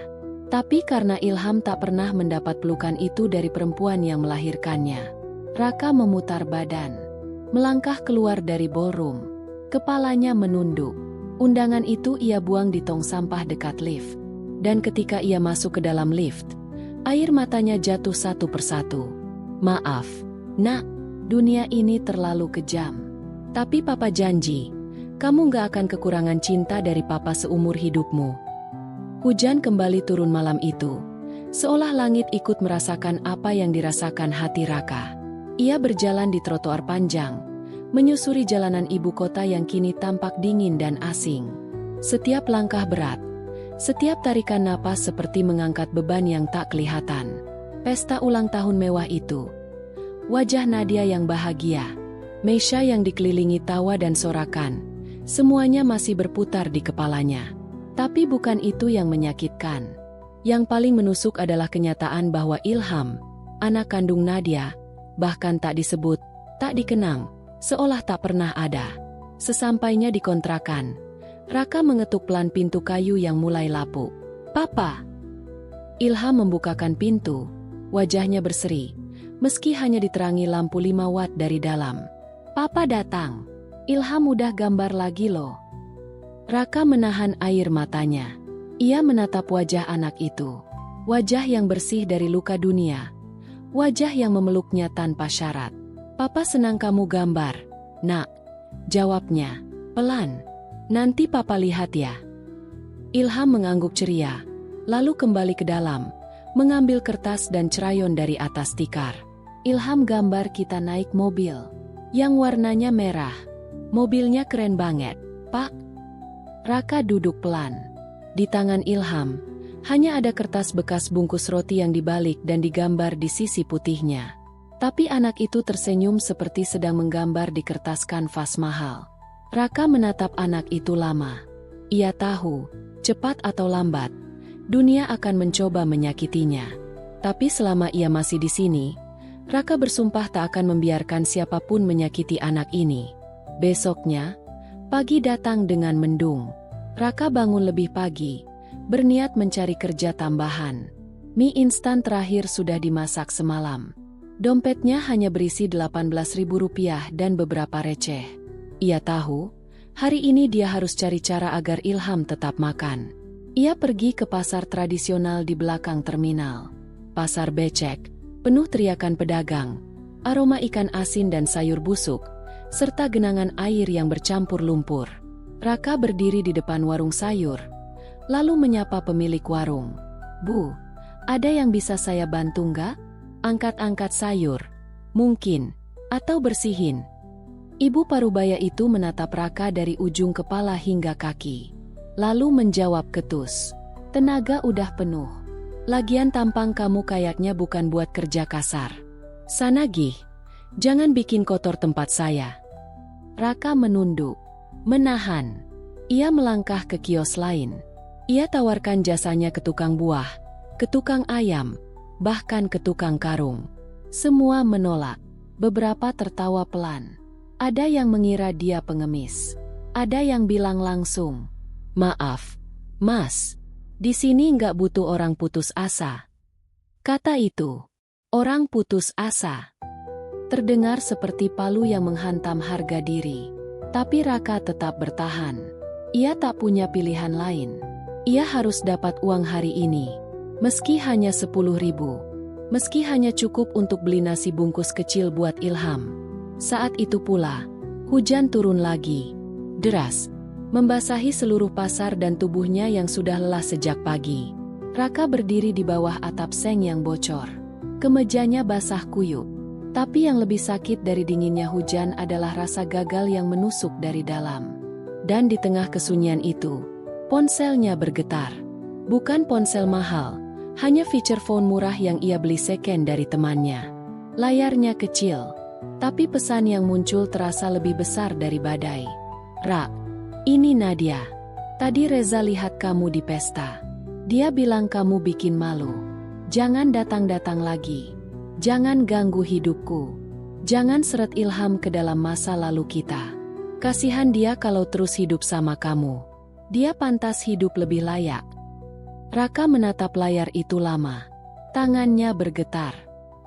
Tapi karena Ilham tak pernah mendapat pelukan itu dari perempuan yang melahirkannya. Raka memutar badan. Melangkah keluar dari ballroom. Kepalanya menunduk. Undangan itu ia buang di tong sampah dekat lift. Dan ketika ia masuk ke dalam lift, air matanya jatuh satu persatu. "Maaf, Nak, dunia ini terlalu kejam. Tapi Papa janji, kamu gak akan kekurangan cinta dari Papa seumur hidupmu." Hujan kembali turun malam itu, seolah langit ikut merasakan apa yang dirasakan hati Raka. Ia berjalan di trotoar panjang, menyusuri jalanan ibu kota yang kini tampak dingin dan asing. Setiap langkah berat, setiap tarikan napas seperti mengangkat beban yang tak kelihatan. Pesta ulang tahun mewah itu. Wajah Nadia yang bahagia, Meisha yang dikelilingi tawa dan sorakan, semuanya masih berputar di kepalanya. Tapi bukan itu yang menyakitkan. Yang paling menusuk adalah kenyataan bahwa Ilham, anak kandung Nadia, bahkan tak disebut, tak dikenang, seolah tak pernah ada. Sesampainya di kontrakan, Raka mengetuk pelan pintu kayu yang mulai lapuk. "Papa!" Ilham membukakan pintu, wajahnya berseri, meski hanya diterangi lampu 5 watt dari dalam. "Papa datang. Ilham udah gambar lagi loh." Raka menahan air matanya. Ia menatap wajah anak itu. Wajah yang bersih dari luka dunia. Wajah yang memeluknya tanpa syarat. "Papa senang kamu gambar, Nak," jawabnya, pelan. "Nanti Papa lihat ya." Ilham mengangguk ceria, lalu kembali ke dalam, mengambil kertas dan crayon dari atas tikar. "Ilham gambar kita naik mobil. Yang warnanya merah. Mobilnya keren banget, Pak." Raka duduk pelan. Di tangan Ilham, hanya ada kertas bekas bungkus roti yang dibalik dan digambar di sisi putihnya. Tapi anak itu tersenyum seperti sedang menggambar di kertas kanvas mahal. Raka menatap anak itu lama. Ia tahu, cepat atau lambat, dunia akan mencoba menyakitinya. Tapi selama ia masih di sini, Raka bersumpah tak akan membiarkan siapapun menyakiti anak ini. Besoknya, pagi datang dengan mendung. Raka bangun lebih pagi, berniat mencari kerja tambahan. Mie instan terakhir sudah dimasak semalam. Dompetnya hanya berisi Rp18.000 dan beberapa receh. Ia tahu, hari ini dia harus cari cara agar Ilham tetap makan. Ia pergi ke pasar tradisional di belakang terminal. Pasar becek, penuh teriakan pedagang, aroma ikan asin dan sayur busuk, serta genangan air yang bercampur lumpur. Raka berdiri di depan warung sayur, lalu menyapa pemilik warung. "Bu, ada yang bisa saya bantu nggak? Angkat-angkat sayur, mungkin, atau bersihin." Ibu parubaya itu menatap Raka dari ujung kepala hingga kaki, lalu menjawab ketus, "Tenaga udah penuh. Lagian tampang kamu kayaknya bukan buat kerja kasar. Sana gih, jangan bikin kotor tempat saya." Raka menunduk, menahan. Ia melangkah ke kios lain. Ia tawarkan jasanya ke tukang buah, ke tukang ayam, bahkan ke tukang karung. Semua menolak. Beberapa tertawa pelan. Ada yang mengira dia pengemis. Ada yang bilang langsung, "Maaf, Mas. Di sini nggak butuh orang putus asa." Kata itu, orang putus asa, terdengar seperti palu yang menghantam harga diri. Tapi Raka tetap bertahan. Ia tak punya pilihan lain. Ia harus dapat uang hari ini. Meski hanya 10.000. Meski hanya cukup untuk beli nasi bungkus kecil buat Ilham. Saat itu pula, hujan turun lagi. Deras, membasahi seluruh pasar dan tubuhnya yang sudah lelah sejak pagi. Raka berdiri di bawah atap seng yang bocor. Kemejanya basah kuyup. Tapi yang lebih sakit dari dinginnya hujan adalah rasa gagal yang menusuk dari dalam. Dan di tengah kesunyian itu, ponselnya bergetar. Bukan ponsel mahal, hanya feature phone murah yang ia beli second dari temannya. Layarnya kecil, tapi pesan yang muncul terasa lebih besar dari badai. "Rak, ini Nadia. Tadi Reza lihat kamu di pesta. Dia bilang kamu bikin malu. Jangan datang-datang lagi. Jangan ganggu hidupku. Jangan seret Ilham ke dalam masa lalu kita. Kasihan dia kalau terus hidup sama kamu. Dia pantas hidup lebih layak." Raka menatap layar itu lama. Tangannya bergetar.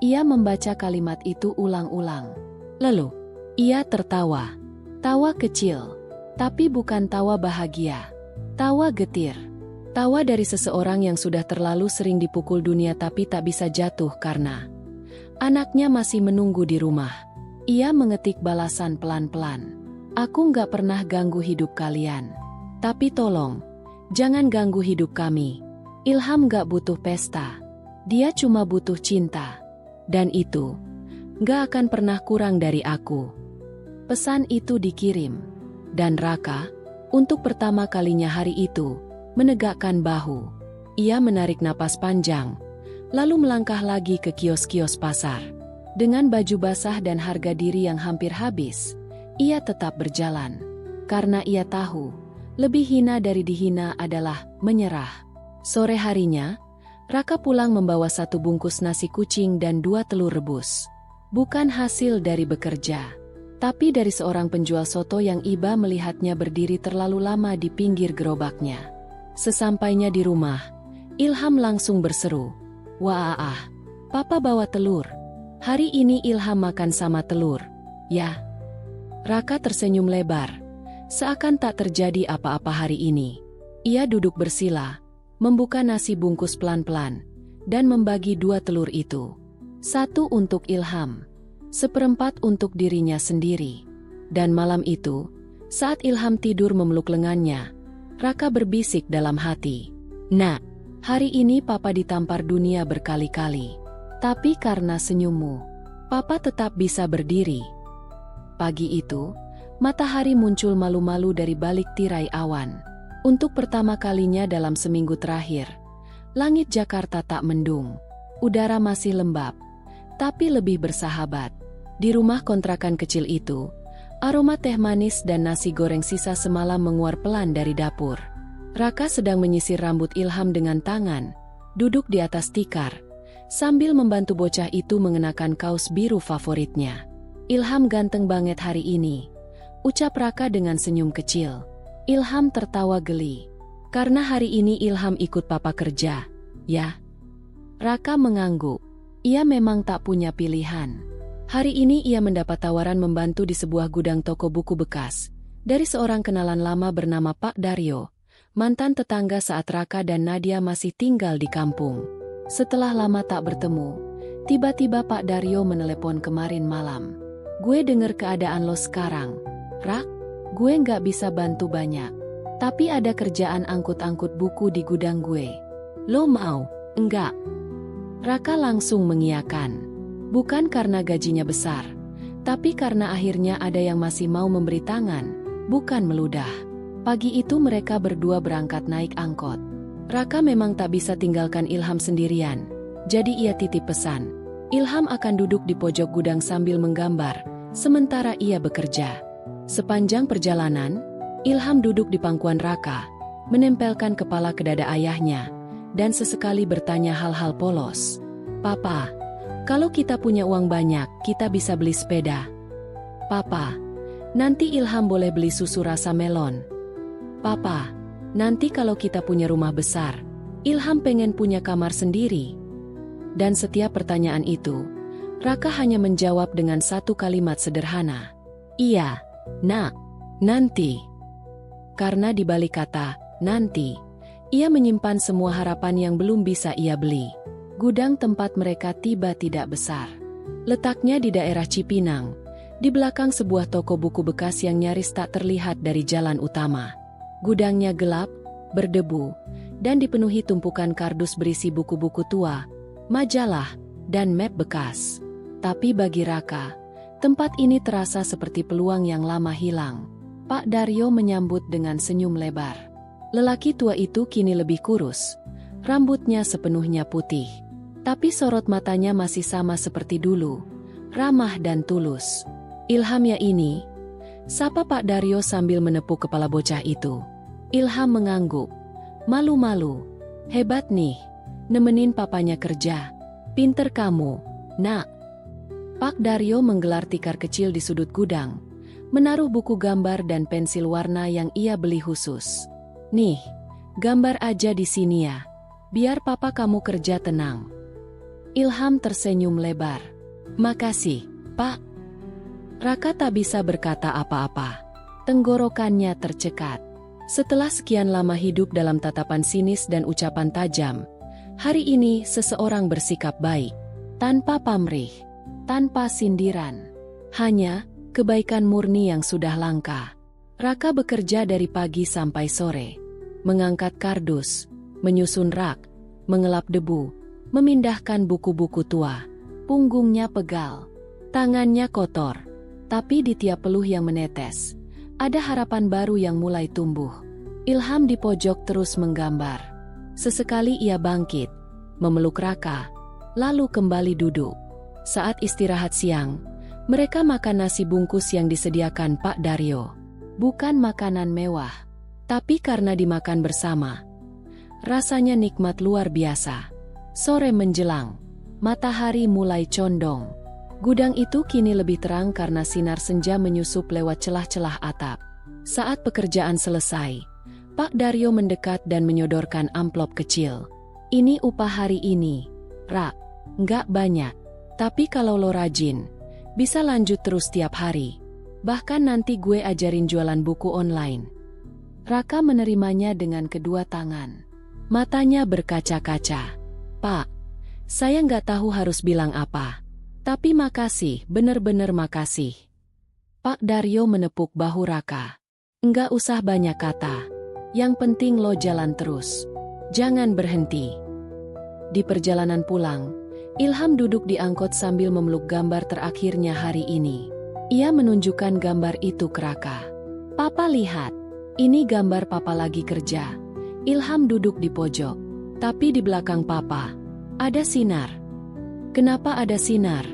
Ia membaca kalimat itu ulang-ulang. Lalu, ia tertawa. Tawa kecil. Tapi bukan tawa bahagia. Tawa getir. Tawa dari seseorang yang sudah terlalu sering dipukul dunia tapi tak bisa jatuh karena anaknya masih menunggu di rumah. Ia mengetik balasan pelan-pelan. "Aku nggak pernah ganggu hidup kalian. Tapi tolong, jangan ganggu hidup kami. Ilham nggak butuh pesta. Dia cuma butuh cinta. Dan itu nggak akan pernah kurang dari aku." Pesan itu dikirim. Dan Raka, untuk pertama kalinya hari itu, menegakkan bahu. Ia menarik napas panjang. Lalu melangkah lagi ke kios-kios pasar. Dengan baju basah dan harga diri yang hampir habis, ia tetap berjalan. Karena ia tahu, lebih hina dari dihina adalah menyerah. Sore harinya, Raka pulang membawa 1 bungkus nasi kucing dan 2 telur rebus. Bukan hasil dari bekerja, tapi dari seorang penjual soto yang iba melihatnya berdiri terlalu lama di pinggir gerobaknya. Sesampainya di rumah, Ilham langsung berseru, "Wah, Papa bawa telur. Hari ini Ilham makan sama telur, ya?" Raka tersenyum lebar, seakan tak terjadi apa-apa hari ini. Ia duduk bersila, membuka nasi bungkus pelan-pelan, dan membagi 2 telur itu. 1 untuk Ilham, 1/4 untuk dirinya sendiri. Dan malam itu, saat Ilham tidur memeluk lengannya, Raka berbisik dalam hati, "Nak, hari ini Papa ditampar dunia berkali-kali. Tapi karena senyummu, Papa tetap bisa berdiri." Pagi itu, matahari muncul malu-malu dari balik tirai awan. Untuk pertama kalinya dalam seminggu terakhir, langit Jakarta tak mendung. Udara masih lembab, tapi lebih bersahabat. Di rumah kontrakan kecil itu, aroma teh manis dan nasi goreng sisa semalam menguar pelan dari dapur. Raka sedang menyisir rambut Ilham dengan tangan, duduk di atas tikar, sambil membantu bocah itu mengenakan kaos biru favoritnya. "Ilham ganteng banget hari ini," ucap Raka dengan senyum kecil. Ilham tertawa geli. "Karena hari ini Ilham ikut Papa kerja, ya?" Raka mengangguk. Ia memang tak punya pilihan. Hari ini ia mendapat tawaran membantu di sebuah gudang toko buku bekas dari seorang kenalan lama bernama Pak Daryo, mantan tetangga saat Raka dan Nadia masih tinggal di kampung. Setelah lama tak bertemu, tiba-tiba Pak Daryo menelepon kemarin malam. "Gue denger keadaan lo sekarang, Rak. Gue nggak bisa bantu banyak, tapi ada kerjaan angkut-angkut buku di gudang gue. Lo mau, enggak?" Raka langsung mengiyakan. Bukan karena gajinya besar, tapi karena akhirnya ada yang masih mau memberi tangan, bukan meludah. Pagi itu mereka berdua berangkat naik angkot. Raka memang tak bisa tinggalkan Ilham sendirian, jadi ia titip pesan. Ilham akan duduk di pojok gudang sambil menggambar, sementara ia bekerja. Sepanjang perjalanan, Ilham duduk di pangkuan Raka, menempelkan kepala ke dada ayahnya, dan sesekali bertanya hal-hal polos. "Papa, kalau kita punya uang banyak, kita bisa beli sepeda. Papa, nanti Ilham boleh beli susu rasa melon. Papa, nanti kalau kita punya rumah besar, Ilham pengen punya kamar sendiri." Dan setiap pertanyaan itu, Raka hanya menjawab dengan satu kalimat sederhana. "Iya, Nak, nanti." Karena di balik kata "nanti", ia menyimpan semua harapan yang belum bisa ia beli. Gudang tempat mereka tiba tidak besar. Letaknya di daerah Cipinang, di belakang sebuah toko buku bekas yang nyaris tak terlihat dari jalan utama. Gudangnya gelap, berdebu, dan dipenuhi tumpukan kardus berisi buku-buku tua, majalah, dan map bekas. Tapi bagi Raka, tempat ini terasa seperti peluang yang lama hilang. Pak Daryo menyambut dengan senyum lebar. Lelaki tua itu kini lebih kurus, rambutnya sepenuhnya putih. Tapi sorot matanya masih sama seperti dulu, ramah dan tulus. "Ilham ya ini?" sapa Pak Daryo sambil menepuk kepala bocah itu. Ilham mengangguk, malu-malu. "Hebat nih, nemenin papanya kerja. Pinter kamu, Nak." Pak Daryo menggelar tikar kecil di sudut gudang, menaruh buku gambar dan pensil warna yang ia beli khusus. "Nih, gambar aja di sini ya, biar papa kamu kerja tenang." Ilham tersenyum lebar. "Makasih, Pak." Raka tak bisa berkata apa-apa. Tenggorokannya tercekat. Setelah sekian lama hidup dalam tatapan sinis dan ucapan tajam, hari ini seseorang bersikap baik, tanpa pamrih, tanpa sindiran. Hanya kebaikan murni yang sudah langka. Raka bekerja dari pagi sampai sore, mengangkat kardus, menyusun rak, mengelap debu, memindahkan buku-buku tua. Punggungnya pegal, tangannya kotor, tapi di tiap peluh yang menetes, ada harapan baru yang mulai tumbuh. Ilham di pojok terus menggambar. Sesekali ia bangkit, memeluk Raka, lalu kembali duduk. Saat istirahat siang, mereka makan nasi bungkus yang disediakan Pak Daryo. Bukan makanan mewah, tapi karena dimakan bersama, rasanya nikmat luar biasa. Sore menjelang, matahari mulai condong. Gudang itu kini lebih terang karena sinar senja menyusup lewat celah-celah atap. Saat pekerjaan selesai, Pak Daryo mendekat dan menyodorkan amplop kecil. "Ini upah hari ini, Rak. Nggak banyak, tapi kalau lo rajin, bisa lanjut terus tiap hari. Bahkan nanti gue ajarin jualan buku online." Raka menerimanya dengan kedua tangan. Matanya berkaca-kaca. "Pak, saya nggak tahu harus bilang apa. Tapi makasih, bener-bener makasih." Pak Daryo menepuk bahu Raka. "Nggak usah banyak kata. Yang penting lo jalan terus. Jangan berhenti." Di perjalanan pulang, Ilham duduk di angkot sambil memeluk gambar terakhirnya hari ini. Ia menunjukkan gambar itu ke Raka. "Papa lihat, ini gambar papa lagi kerja." Ilham duduk di pojok, tapi di belakang papa ada sinar. "Kenapa ada sinar?"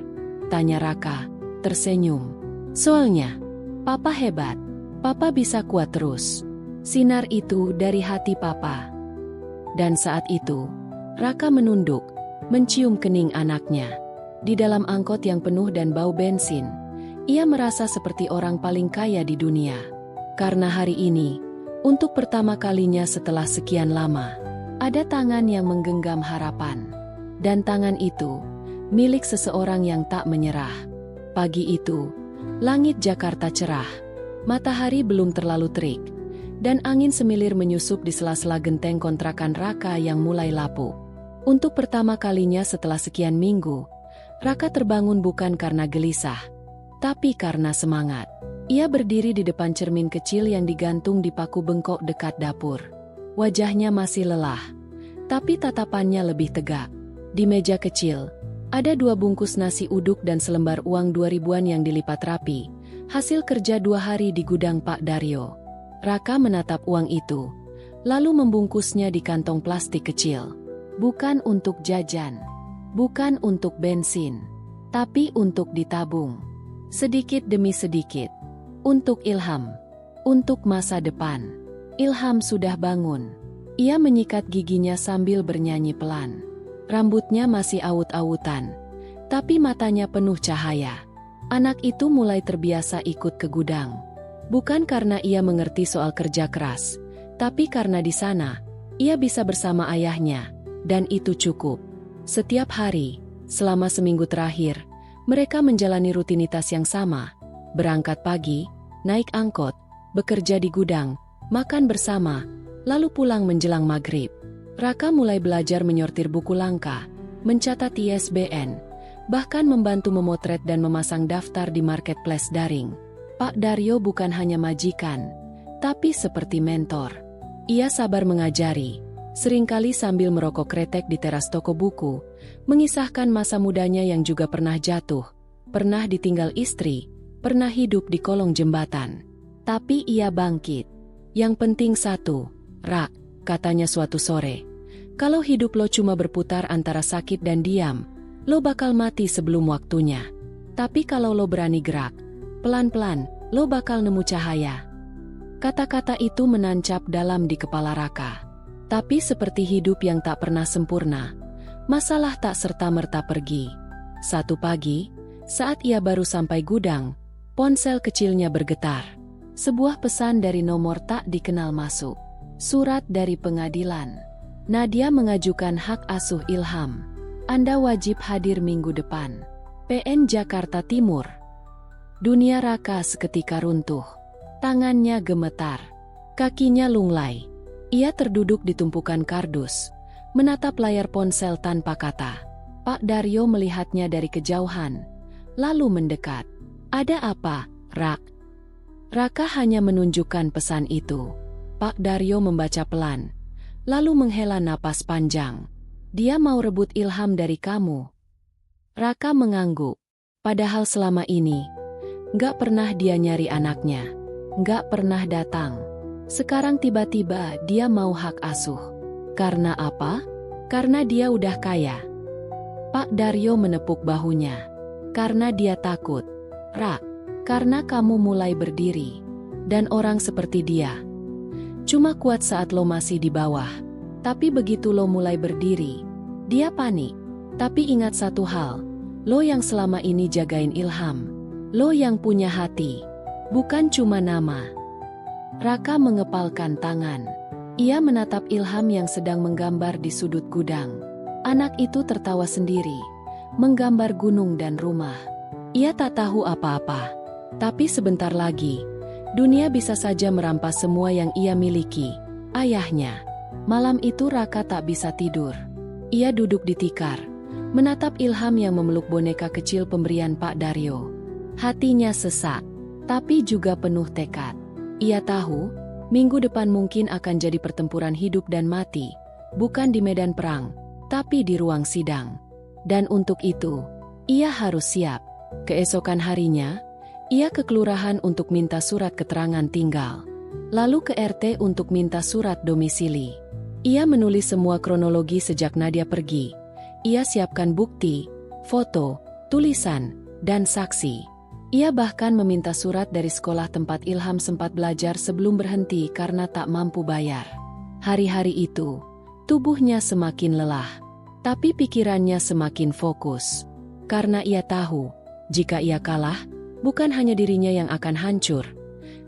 tanya Raka, tersenyum. "Soalnya, papa hebat. Papa bisa kuat terus. Sinar itu dari hati papa." Dan saat itu, Raka menunduk, mencium kening anaknya. Di dalam angkot yang penuh dan bau bensin, ia merasa seperti orang paling kaya di dunia. Karena hari ini, untuk pertama kalinya setelah sekian lama, ada tangan yang menggenggam harapan. Dan tangan itu, milik seseorang yang tak menyerah. Pagi itu, langit Jakarta cerah. Matahari belum terlalu terik, dan angin semilir menyusup di sela-sela genteng kontrakan Raka yang mulai lapuk. Untuk pertama kalinya setelah sekian minggu, Raka terbangun bukan karena gelisah, tapi karena semangat. Ia berdiri di depan cermin kecil yang digantung di paku bengkok dekat dapur. Wajahnya masih lelah, tapi tatapannya lebih tegak. Di meja kecil, ada 2 bungkus nasi uduk dan selembar uang 2000-an yang dilipat rapi, hasil kerja 2 hari di gudang Pak Daryo. Raka menatap uang itu, lalu membungkusnya di kantong plastik kecil. Bukan untuk jajan, bukan untuk bensin, tapi untuk ditabung. Sedikit demi sedikit. Untuk Ilham, untuk masa depan. Ilham sudah bangun. Ia menyikat giginya sambil bernyanyi pelan. Rambutnya masih awut-awutan, tapi matanya penuh cahaya. Anak itu mulai terbiasa ikut ke gudang. Bukan karena ia mengerti soal kerja keras, tapi karena di sana, ia bisa bersama ayahnya, dan itu cukup. Setiap hari, selama seminggu terakhir, mereka menjalani rutinitas yang sama. Berangkat pagi, naik angkot, bekerja di gudang, makan bersama, lalu pulang menjelang maghrib. Raka mulai belajar menyortir buku langka, mencatat ISBN, bahkan membantu memotret dan memasang daftar di marketplace daring. Pak Daryo bukan hanya majikan, tapi seperti mentor. Ia sabar mengajari, seringkali sambil merokok kretek di teras toko buku, mengisahkan masa mudanya yang juga pernah jatuh, pernah ditinggal istri, pernah hidup di kolong jembatan. Tapi ia bangkit. Yang penting satu, Rak, katanya suatu sore. Kalau hidup lo cuma berputar antara sakit dan diam, lo bakal mati sebelum waktunya. Tapi kalau lo berani gerak, pelan-pelan, lo bakal nemu cahaya. Kata-kata itu menancap dalam di kepala Raka. Tapi seperti hidup yang tak pernah sempurna, masalah tak serta-merta pergi. Satu pagi, saat ia baru sampai gudang, ponsel kecilnya bergetar. Sebuah pesan dari nomor tak dikenal masuk. Surat dari pengadilan. Nadia mengajukan hak asuh Ilham. Anda wajib hadir minggu depan. PN Jakarta Timur. Dunia Raka seketika runtuh. Tangannya gemetar. Kakinya lunglai. Ia terduduk di tumpukan kardus, menatap layar ponsel tanpa kata. Pak Daryo melihatnya dari kejauhan, lalu mendekat. Ada apa, Rak? Raka hanya menunjukkan pesan itu. Pak Daryo membaca pelan, lalu menghela napas panjang. Dia mau rebut Ilham dari kamu. Raka mengangguk. Padahal selama ini, gak pernah dia nyari anaknya. Gak pernah datang. Sekarang tiba-tiba dia mau hak asuh. Karena apa? Karena dia udah kaya. Pak Daryo menepuk bahunya. Karena dia takut. Rak, karena kamu mulai berdiri. Dan orang seperti dia cuma kuat saat lo masih di bawah. Tapi begitu lo mulai berdiri, dia panik. Tapi ingat satu hal, lo yang selama ini jagain Ilham. Lo yang punya hati, bukan cuma nama. Raka mengepalkan tangan. Ia menatap Ilham yang sedang menggambar di sudut gudang. Anak itu tertawa sendiri, menggambar gunung dan rumah. Ia tak tahu apa-apa. Tapi sebentar lagi, dunia bisa saja merampas semua yang ia miliki, ayahnya. Malam itu Raka tak bisa tidur. Ia duduk di tikar, menatap Ilham yang memeluk boneka kecil pemberian Pak Daryo. Hatinya sesak, tapi juga penuh tekad. Ia tahu, minggu depan mungkin akan jadi pertempuran hidup dan mati, bukan di medan perang, tapi di ruang sidang. Dan untuk itu, ia harus siap. Keesokan harinya, ia ke kelurahan untuk minta surat keterangan tinggal. Lalu ke RT untuk minta surat domisili. Ia menulis semua kronologi sejak Nadia pergi. Ia siapkan bukti, foto, tulisan, dan saksi. Ia bahkan meminta surat dari sekolah tempat Ilham sempat belajar sebelum berhenti karena tak mampu bayar. Hari-hari itu, tubuhnya semakin lelah, tapi pikirannya semakin fokus. Karena ia tahu, jika ia kalah, bukan hanya dirinya yang akan hancur,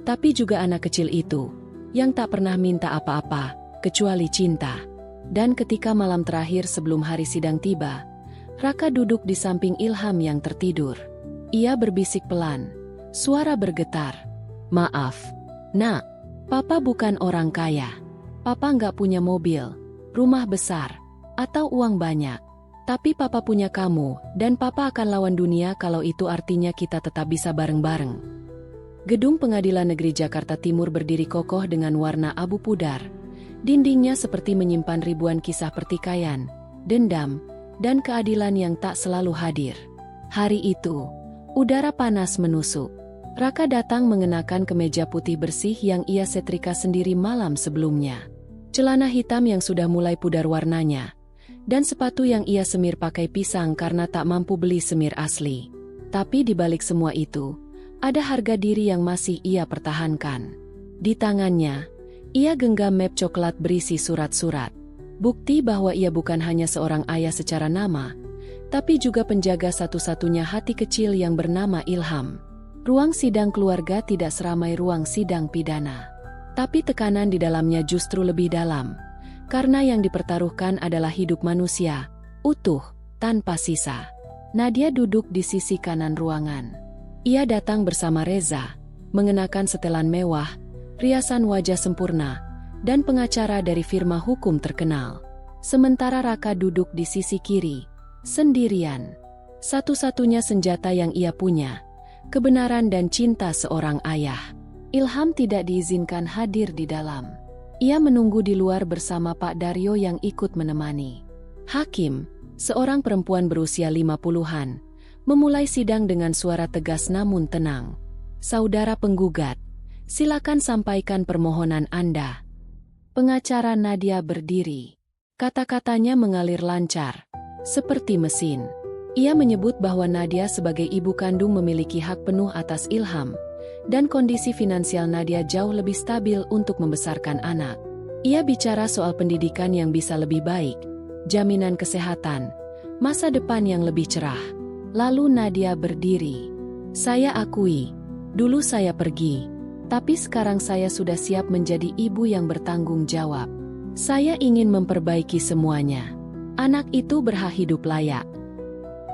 tapi juga anak kecil itu, yang tak pernah minta apa-apa, kecuali cinta. Dan ketika malam terakhir sebelum hari sidang tiba, Raka duduk di samping Ilham yang tertidur. Ia berbisik pelan, suara bergetar. Maaf, Nak, Papa bukan orang kaya. Papa nggak punya mobil, rumah besar, atau uang banyak. Tapi Papa punya kamu, dan Papa akan lawan dunia kalau itu artinya kita tetap bisa bareng-bareng. Gedung Pengadilan Negeri Jakarta Timur berdiri kokoh dengan warna abu pudar. Dindingnya seperti menyimpan ribuan kisah pertikaian, dendam, dan keadilan yang tak selalu hadir. Hari itu, udara panas menusuk. Raka datang mengenakan kemeja putih bersih yang ia setrika sendiri malam sebelumnya. Celana hitam yang sudah mulai pudar warnanya, dan sepatu yang ia semir pakai pisang karena tak mampu beli semir asli. Tapi di balik semua itu, ada harga diri yang masih ia pertahankan. Di tangannya, Ia genggam map coklat berisi surat-surat. Bukti bahwa ia bukan hanya seorang ayah secara nama, tapi juga penjaga satu-satunya hati kecil yang bernama Ilham. Ruang sidang keluarga tidak seramai ruang sidang pidana. Tapi tekanan di dalamnya justru lebih dalam, karena yang dipertaruhkan adalah hidup manusia, utuh, tanpa sisa. Nadia duduk di sisi kanan ruangan. Ia datang bersama Reza, mengenakan setelan mewah, riasan wajah sempurna, dan pengacara dari firma hukum terkenal. Sementara Raka duduk di sisi kiri, sendirian. Satu-satunya senjata yang ia punya, kebenaran dan cinta seorang ayah. Ilham tidak diizinkan hadir di dalam. Ia menunggu di luar bersama Pak Daryo yang ikut menemani. Hakim, seorang perempuan berusia 50-an, memulai sidang dengan suara tegas namun tenang. Saudara penggugat, silakan sampaikan permohonan Anda. Pengacara Nadia berdiri. Kata-katanya mengalir lancar, seperti mesin. Ia menyebut bahwa Nadia sebagai ibu kandung memiliki hak penuh atas Ilham, dan kondisi finansial Nadia jauh lebih stabil untuk membesarkan anak. Ia bicara soal pendidikan yang bisa lebih baik, jaminan kesehatan, masa depan yang lebih cerah. Lalu Nadia berdiri. Saya akui, dulu saya pergi. Tapi sekarang saya sudah siap menjadi ibu yang bertanggung jawab. Saya ingin memperbaiki semuanya. Anak itu berhak hidup layak.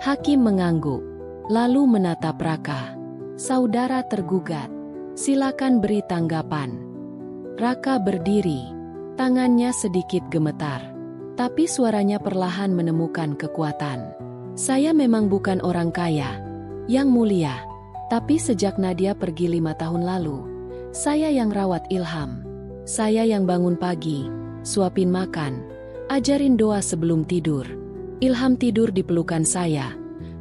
Hakim mengangguk, lalu menatap Raka. Saudara tergugat, silakan beri tanggapan. Raka berdiri, tangannya sedikit gemetar. Tapi suaranya perlahan menemukan kekuatan. Saya memang bukan orang kaya, yang mulia. Tapi sejak Nadia pergi 5 tahun lalu, saya yang rawat Ilham. Saya yang bangun pagi, suapin makan, ajarin doa sebelum tidur. Ilham tidur di pelukan saya,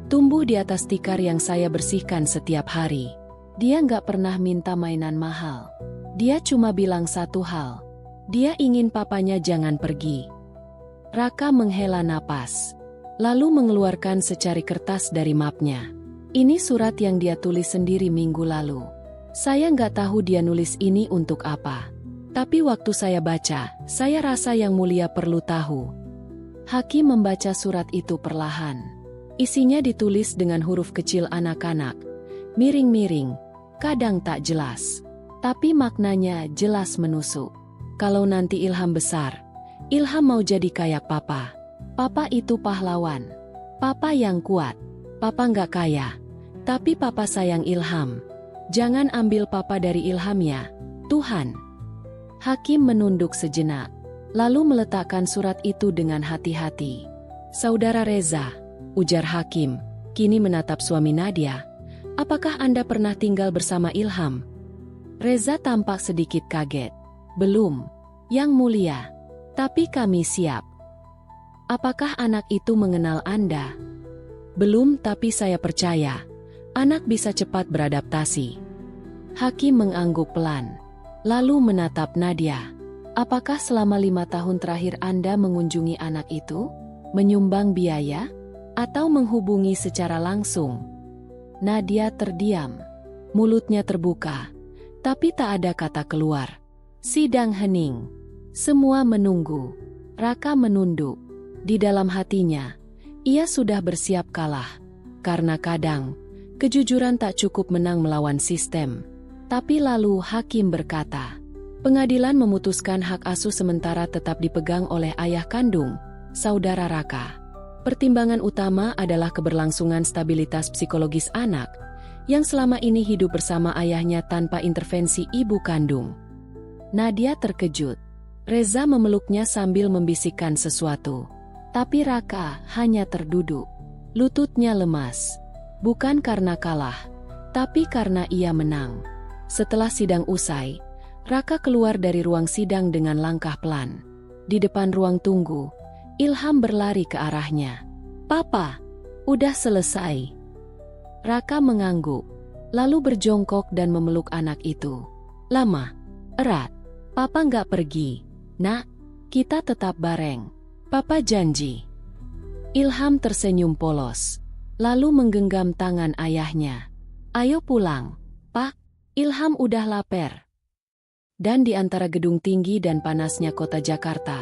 tumbuh di atas tikar yang saya bersihkan setiap hari. Dia nggak pernah minta mainan mahal. Dia cuma bilang satu hal. Dia ingin papanya jangan pergi. Raka menghela napas, lalu mengeluarkan secari kertas dari mapnya. Ini surat yang dia tulis sendiri minggu lalu. Saya nggak tahu dia nulis ini untuk apa. Tapi waktu saya baca, saya rasa Yang Mulia perlu tahu. Hakim membaca surat itu perlahan. Isinya ditulis dengan huruf kecil anak-anak, miring-miring, kadang tak jelas. Tapi maknanya jelas menusuk. Kalau nanti Ilham besar, Ilham mau jadi kayak papa. Papa itu pahlawan. Papa yang kuat. Papa nggak kaya. Tapi papa sayang Ilham. Jangan ambil papa dari Ilham ya, Tuhan. Hakim menunduk sejenak, lalu meletakkan surat itu dengan hati-hati. Saudara Reza, ujar Hakim, kini menatap suami Nadia. Apakah Anda pernah tinggal bersama Ilham? Reza tampak sedikit kaget. Belum, Yang Mulia. Tapi kami siap. Apakah anak itu mengenal Anda? Belum, tapi saya percaya anak bisa cepat beradaptasi. Hakim mengangguk pelan, lalu menatap Nadia. Apakah selama 5 tahun terakhir Anda mengunjungi anak itu? Menyumbang biaya? Atau menghubungi secara langsung? Nadia terdiam. Mulutnya terbuka, tapi tak ada kata keluar. Sidang hening. Semua menunggu. Raka menunduk. Di dalam hatinya, ia sudah bersiap kalah. Karena kadang kejujuran tak cukup menang melawan sistem. Tapi lalu hakim berkata, pengadilan memutuskan hak asuh sementara tetap dipegang oleh ayah kandung, saudara Raka. Pertimbangan utama adalah keberlangsungan stabilitas psikologis anak, yang selama ini hidup bersama ayahnya tanpa intervensi ibu kandung. Nadia terkejut. Reza memeluknya sambil membisikkan sesuatu. Tapi Raka hanya terduduk. Lututnya lemas. Bukan karena kalah, tapi karena ia menang. Setelah sidang usai, Raka keluar dari ruang sidang dengan langkah pelan. Di depan ruang tunggu, Ilham berlari ke arahnya. Papa, udah selesai. Raka mengangguk, lalu berjongkok dan memeluk anak itu. Lama, erat. Papa nggak pergi. Nak, kita tetap bareng. Papa janji. Ilham tersenyum polos, lalu menggenggam tangan ayahnya. Ayo pulang, Pak. Ilham udah lapar. Dan di antara gedung tinggi dan panasnya kota Jakarta,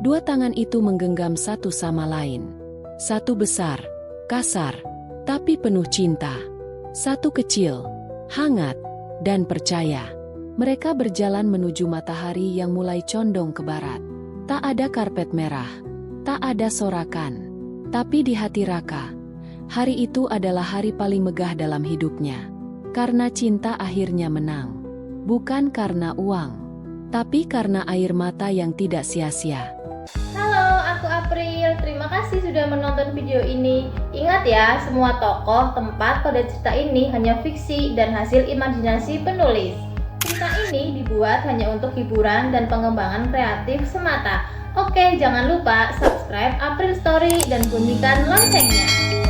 dua tangan itu menggenggam satu sama lain. Satu besar, kasar, tapi penuh cinta. Satu kecil, hangat, dan percaya. Mereka berjalan menuju matahari yang mulai condong ke barat. Tak ada karpet merah, tak ada sorakan. Tapi di hati Raka, hari itu adalah hari paling megah dalam hidupnya. Karena cinta akhirnya menang. Bukan karena uang, tapi karena air mata yang tidak sia-sia. Halo, aku April. Terima kasih sudah menonton video ini. Ingat ya, semua tokoh, tempat pada cerita ini hanya fiksi dan hasil imajinasi penulis. Cerita ini dibuat hanya untuk hiburan dan pengembangan kreatif semata. Oke, jangan lupa subscribe April Story dan bunyikan loncengnya.